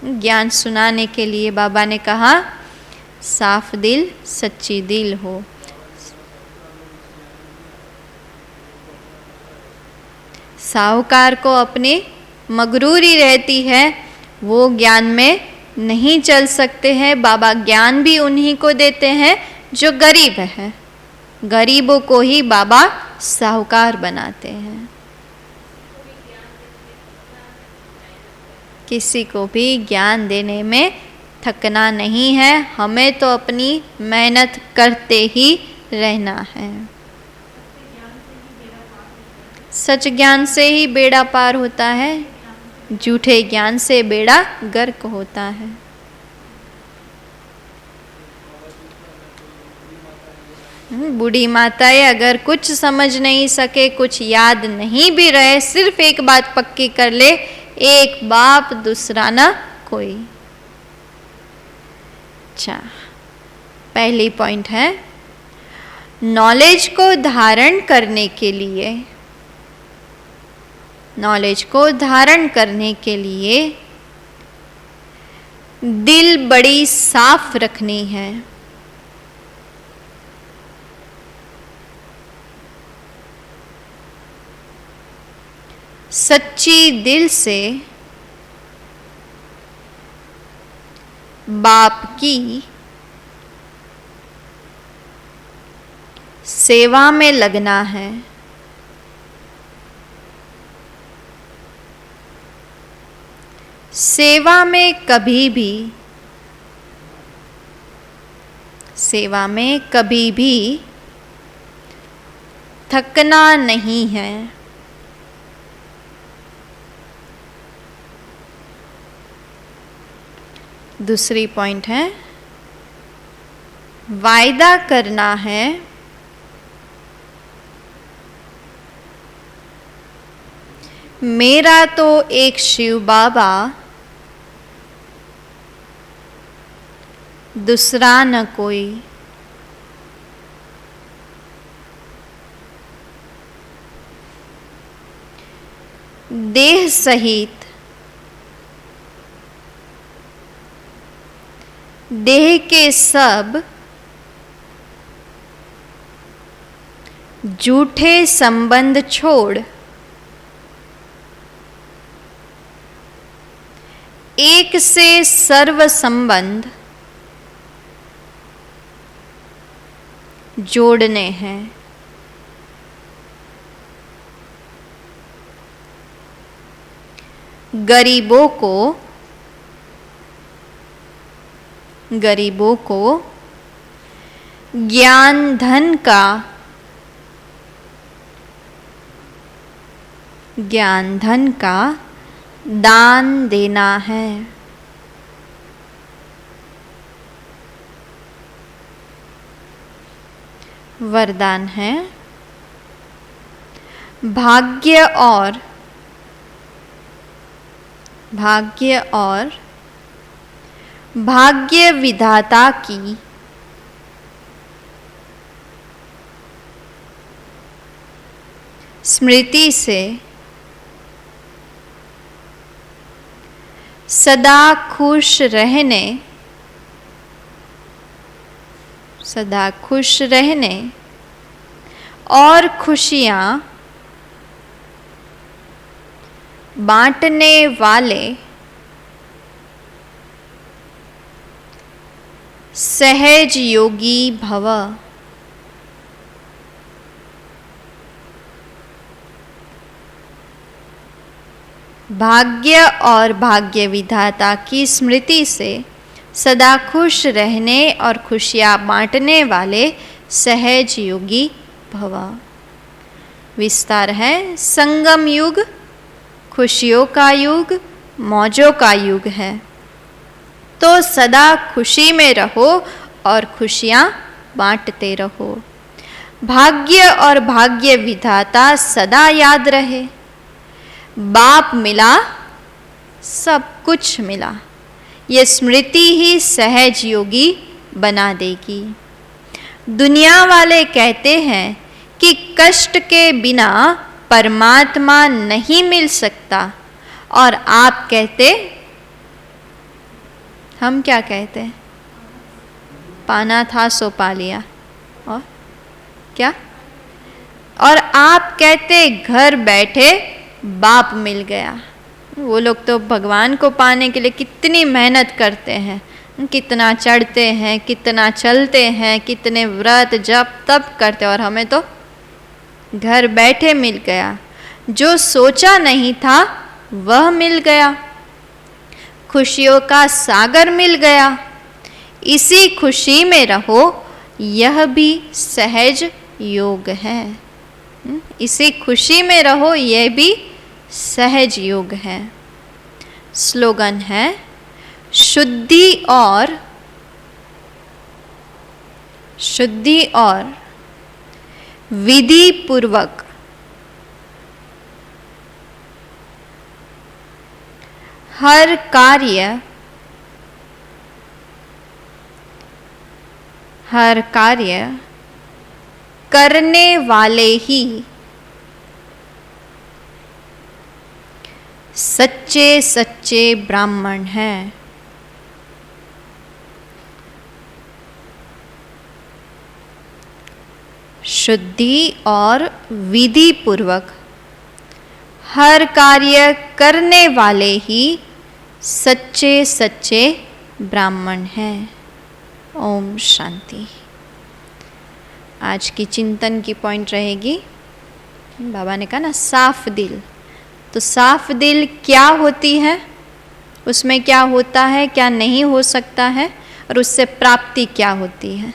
ज्ञान सुनाने के लिए बाबा ने कहा साफ दिल सच्ची दिल हो। साहूकार को अपनी मगरूरी रहती है, वो ज्ञान में नहीं चल सकते हैं। बाबा ज्ञान भी उन्हीं को देते हैं जो गरीब है। गरीबों को ही बाबा साहूकार बनाते हैं। किसी को भी ज्ञान देने में थकना नहीं है, हमें तो अपनी मेहनत करते ही रहना है। सच ज्ञान से ही बेड़ा पार होता है, झूठे ज्ञान से बेड़ा गर्क होता है। बूढ़ी माताएं अगर कुछ समझ नहीं सके, कुछ याद नहीं भी रहे, सिर्फ एक बात पक्की कर ले, एक बाप दूसरा ना कोई। अच्छा, पहली पॉइंट है नॉलेज को धारण करने के लिए, नॉलेज को धारण करने के लिए दिल बड़ी साफ रखनी है। सच्ची दिल से बाप की सेवा में लगना है। सेवा में कभी भी थकना नहीं है। दूसरी पॉइंट है वायदा करना है मेरा तो एक शिव बाबा, दूसरा न कोई। देह सहित देह के सब झूठे संबंध छोड़ एक से सर्व संबंध जोड़ने हैं। गरीबों को ज्ञान धन का दान देना है। वरदान है भाग्य और भाग्य विधाता की स्मृति से सदा खुश रहने और खुशियाँ बांटने वाले सहज योगी भव। भाग्य और भाग्य विधाता की स्मृति से सदा खुश रहने और खुशियाँ बांटने वाले सहज योगी भव। विस्तार है संगम युग खुशियों का युग, मौजों का युग है, तो सदा खुशी में रहो और खुशियाँ बांटते रहो। भाग्य और भाग्य विधाता सदा याद रहे। बाप मिला, सब कुछ मिला, ये स्मृति ही सहज योगी बना देगी। दुनिया वाले कहते हैं कि कष्ट के बिना परमात्मा नहीं मिल सकता, और आप कहते, हम क्या कहते हैं? पाना था सो पा लिया। और क्या? और आप कहते घर बैठे बाप मिल गया। वो लोग तो भगवान को पाने के लिए कितनी मेहनत करते हैं, कितना चढ़ते हैं, कितना चलते हैं, कितने व्रत जप तप करते, और हमें तो घर बैठे मिल गया। जो सोचा नहीं था वह मिल गया, खुशियों का सागर मिल गया। इसी खुशी में रहो, यह भी सहज योग है। इसी खुशी में रहो, यह भी सहज योग है। स्लोगन है, शुद्धि और विधि पूर्वक हर कार्य करने वाले ही सच्चे सच्चे ब्राह्मण हैं। शुद्धि और विधि पूर्वक हर कार्य करने वाले ही सच्चे सच्चे ब्राह्मण हैं। ओम शांति। आज की चिंतन की पॉइंट रहेगी, बाबा ने कहा ना साफ दिल, तो साफ दिल क्या होती है, उसमें क्या होता है, क्या नहीं हो सकता है, और उससे प्राप्ति क्या होती है।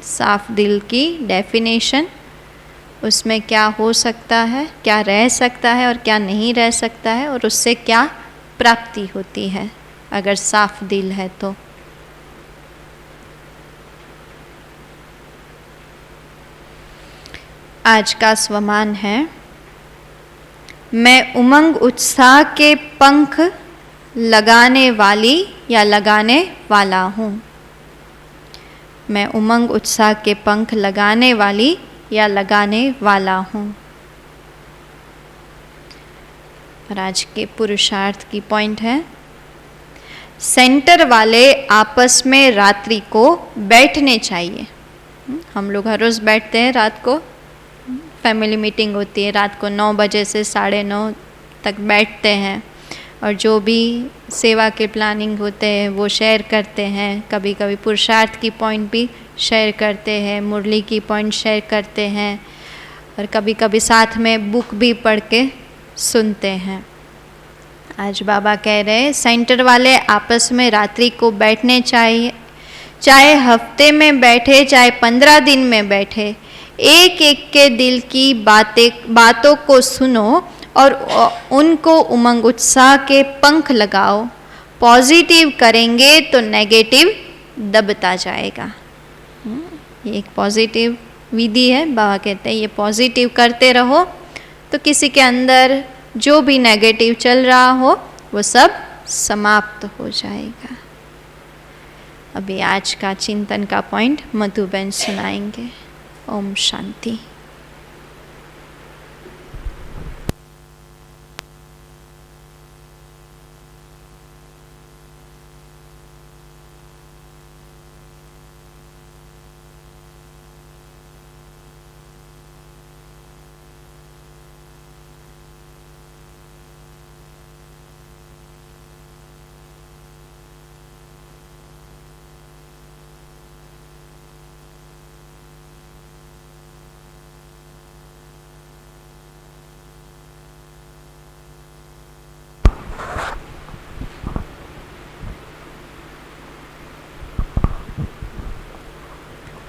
साफ दिल की डेफिनेशन, उसमें क्या हो सकता है, क्या रह सकता है और क्या नहीं रह सकता है, और उससे क्या प्राप्ति होती है अगर साफ दिल है तो। आज का स्वमान है, मैं उमंग उत्साह के पंख लगाने वाली या लगाने वाला हूँ। मैं उमंग उत्साह के पंख लगाने वाली या लगाने वाला हूँ। और आज के पुरुषार्थ की पॉइंट है, सेंटर वाले आपस में रात्रि को बैठने चाहिए। हम लोग हर रोज़ बैठते हैं, रात को फैमिली मीटिंग होती है, रात को 9 बजे से 9:30 तक बैठते हैं, और जो भी सेवा के प्लानिंग होते हैं वो शेयर करते हैं। कभी कभी पुरुषार्थ की पॉइंट भी शेयर करते हैं, मुरली की पॉइंट शेयर करते हैं, और कभी कभी साथ में बुक भी पढ़ के सुनते हैं। आज बाबा कह रहे हैं, सेंटर वाले आपस में रात्रि को बैठने चाहिए, चाहे हफ्ते में बैठे, चाहे 15 दिन में बैठे। एक एक के दिल की बातों को सुनो और उनको उमंग उत्साह के पंख लगाओ। पॉजिटिव करेंगे तो नेगेटिव दबता जाएगा। ये एक पॉजिटिव विधि है। बाबा कहते हैं ये पॉजिटिव करते रहो तो किसी के अंदर जो भी नेगेटिव चल रहा हो वो सब समाप्त हो जाएगा। अभी आज का चिंतन का पॉइंट मधुबन सुनाएंगे। ओम शांति।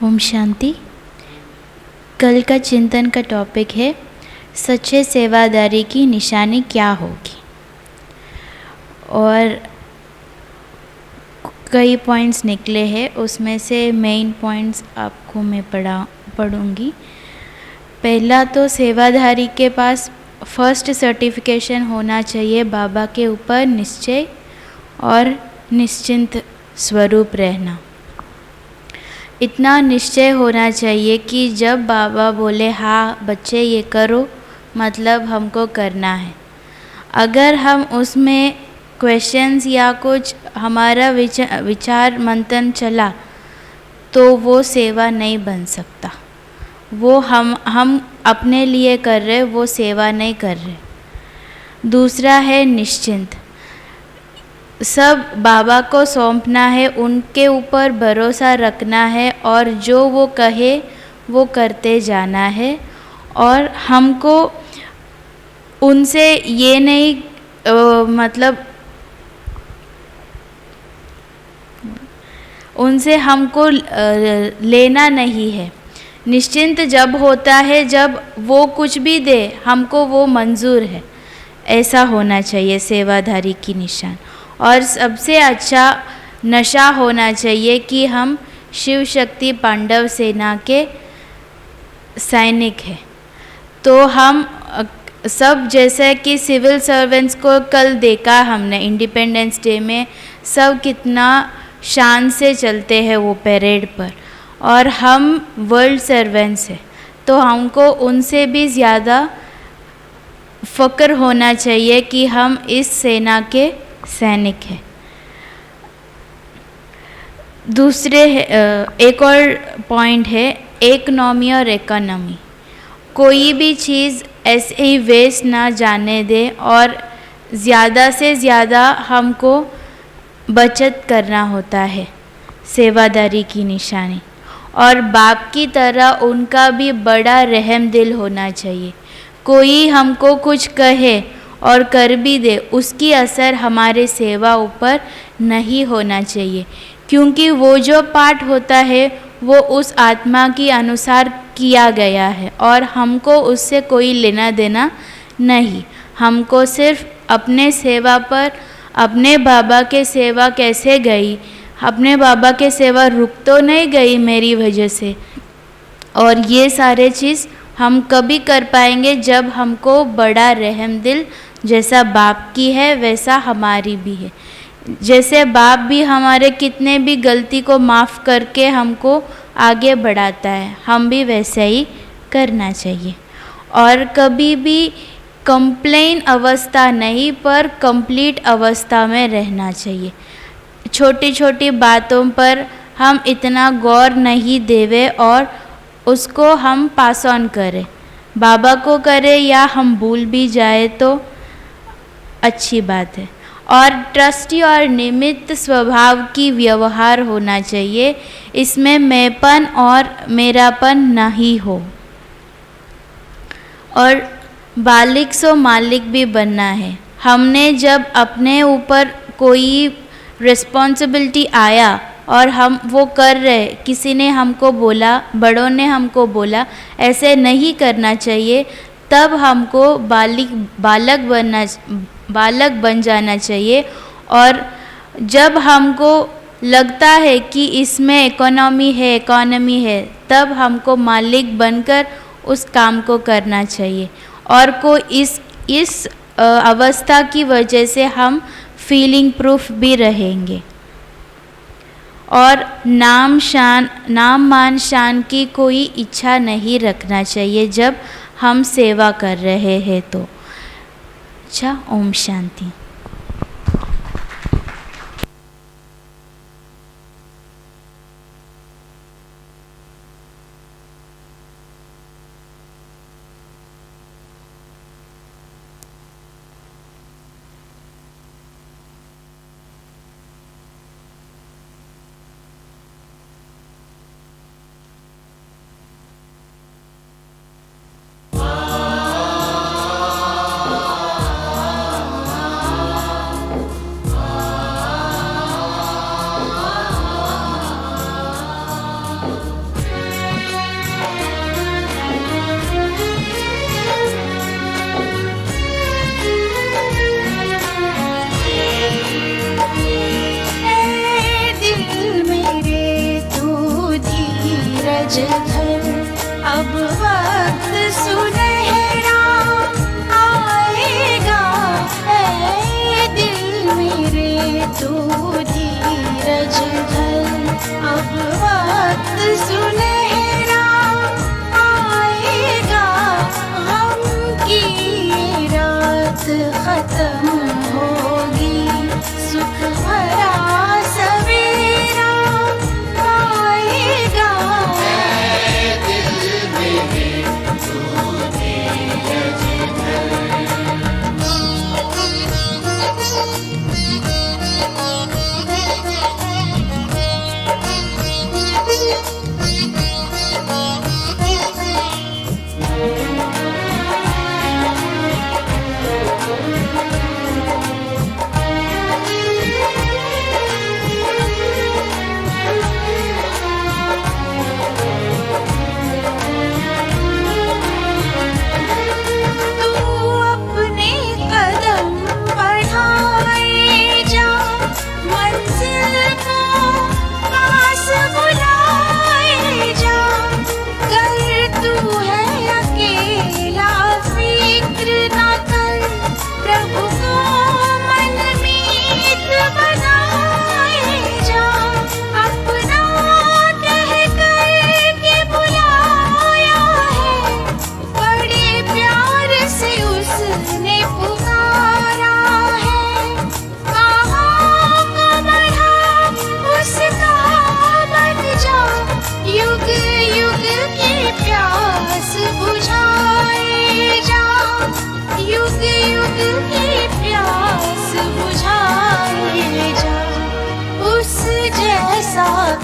ओम शांति। कल का चिंतन का टॉपिक है सच्चे सेवादारी की निशानी क्या होगी। और कई पॉइंट्स निकले हैं, उसमें से मेन पॉइंट्स आपको मैं पढ़ूंगी। पहला तो सेवाधारी के पास फर्स्ट सर्टिफिकेशन होना चाहिए बाबा के ऊपर निश्चय और निश्चिंत स्वरूप रहना। इतना निश्चय होना चाहिए कि जब बाबा बोले हाँ बच्चे ये करो, मतलब हमको करना है। अगर हम उसमें क्वेश्चंस या कुछ हमारा विचार मंथन चला तो वो सेवा नहीं बन सकता। वो हम अपने लिए कर रहे, वो सेवा नहीं कर रहे। दूसरा है निश्चिंत, सब बाबा को सौंपना है, उनके ऊपर भरोसा रखना है और जो वो कहे वो करते जाना है। और हमको उनसे ये नहीं मतलब उनसे हमको लेना नहीं है। निश्चिंत जब होता है जब वो कुछ भी दे हमको वो मंजूर है, ऐसा होना चाहिए सेवाधारी की निशान। और सबसे अच्छा नशा होना चाहिए कि हम शिव शक्ति पांडव सेना के सैनिक हैं। तो हम सब जैसे कि सिविल सर्वेंट्स को कल देखा हमने इंडिपेंडेंस डे में, सब कितना शान से चलते हैं वो परेड पर, और हम वर्ल्ड सर्वेंट्स हैं तो हमको उनसे भी ज़्यादा फ़क्र होना चाहिए कि हम इस सेना के सैनिक हैं। दूसरे एक और पॉइंट है इकोनॉमी और इकोनॉमी। कोई भी चीज़ ऐसे ही वेस्ट ना जाने दे और ज़्यादा से ज़्यादा हमको बचत करना होता है, सेवादारी की निशानी। और बाप की तरह उनका भी बड़ा रहम दिल होना चाहिए। कोई हमको कुछ कहे और कर भी दे, उसकी असर हमारे सेवा ऊपर नहीं होना चाहिए, क्योंकि वो जो पाठ होता है वो उस आत्मा के अनुसार किया गया है और हमको उससे कोई लेना देना नहीं। हमको सिर्फ अपने सेवा पर, अपने बाबा के सेवा कैसे गई, अपने बाबा के सेवा रुक तो नहीं गई मेरी वजह से, और ये सारे चीज़ हम कभी कर पाएंगे जब हमको बड़ा रहम दिल जैसा बाप की है वैसा हमारी भी है। जैसे बाप भी हमारे कितने भी गलती को माफ़ करके हमको आगे बढ़ाता है, हम भी वैसे ही करना चाहिए। और कभी भी कंप्लेन अवस्था नहीं पर कंप्लीट अवस्था में रहना चाहिए। छोटी छोटी बातों पर हम इतना गौर नहीं देवे और उसको हम पास ऑन करें, बाबा को करें या हम भूल भी जाए तो अच्छी बात है। और ट्रस्टी और निमित्त स्वभाव की व्यवहार होना चाहिए, इसमें मैंपन और मेरापन नहीं हो। और बालिक सो मालिक भी बनना है। हमने जब अपने ऊपर कोई रिस्पॉन्सिबिलिटी आया और हम वो कर रहे, किसी ने हमको बोला, बड़ों ने हमको बोला ऐसे नहीं करना चाहिए, तब हमको बालक बन जाना चाहिए। और जब हमको लगता है कि इसमें इकोनॉमी है तब हमको मालिक बनकर उस काम को करना चाहिए। और को इस अवस्था की वजह से हम फीलिंग प्रूफ भी रहेंगे। और नाम मान शान की कोई इच्छा नहीं रखना चाहिए जब हम सेवा कर रहे हैं तो। अच्छा, ओम शांति। रजधर अब वक्त सुनहरा आएगा, ऐ दिल मेरे तू धीरज धर। अब वक्त सुनहरा आएगा, गम की रात खत्म होगी, सुख भरा सवेरा आएगा।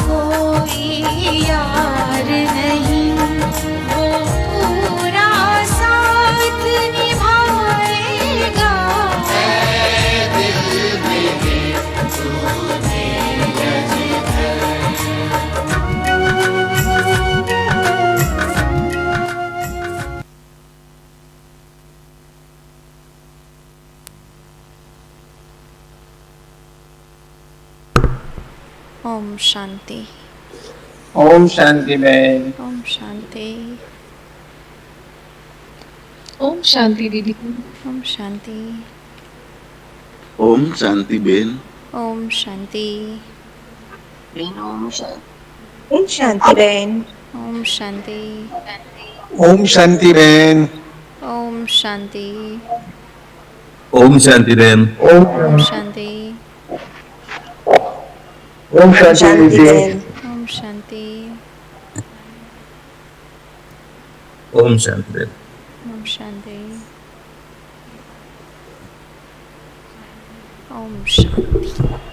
कोई यार नहीं, वो पूरा साथ निभाएगा। ओम शांति। ओम शांति बहन। ओम शांति। ओम शांति दीदी। ओम शांति। ओम शांति बेन। ओम शांति। ओम शांति बहन। ओम शांति। ओम शांति बहन। ओम शांति। ओम शांति बेन। ओम शांति। ओम शांति बहन। ओम शांति। ओम शांति बेन। ओम शांति। ओम शांति।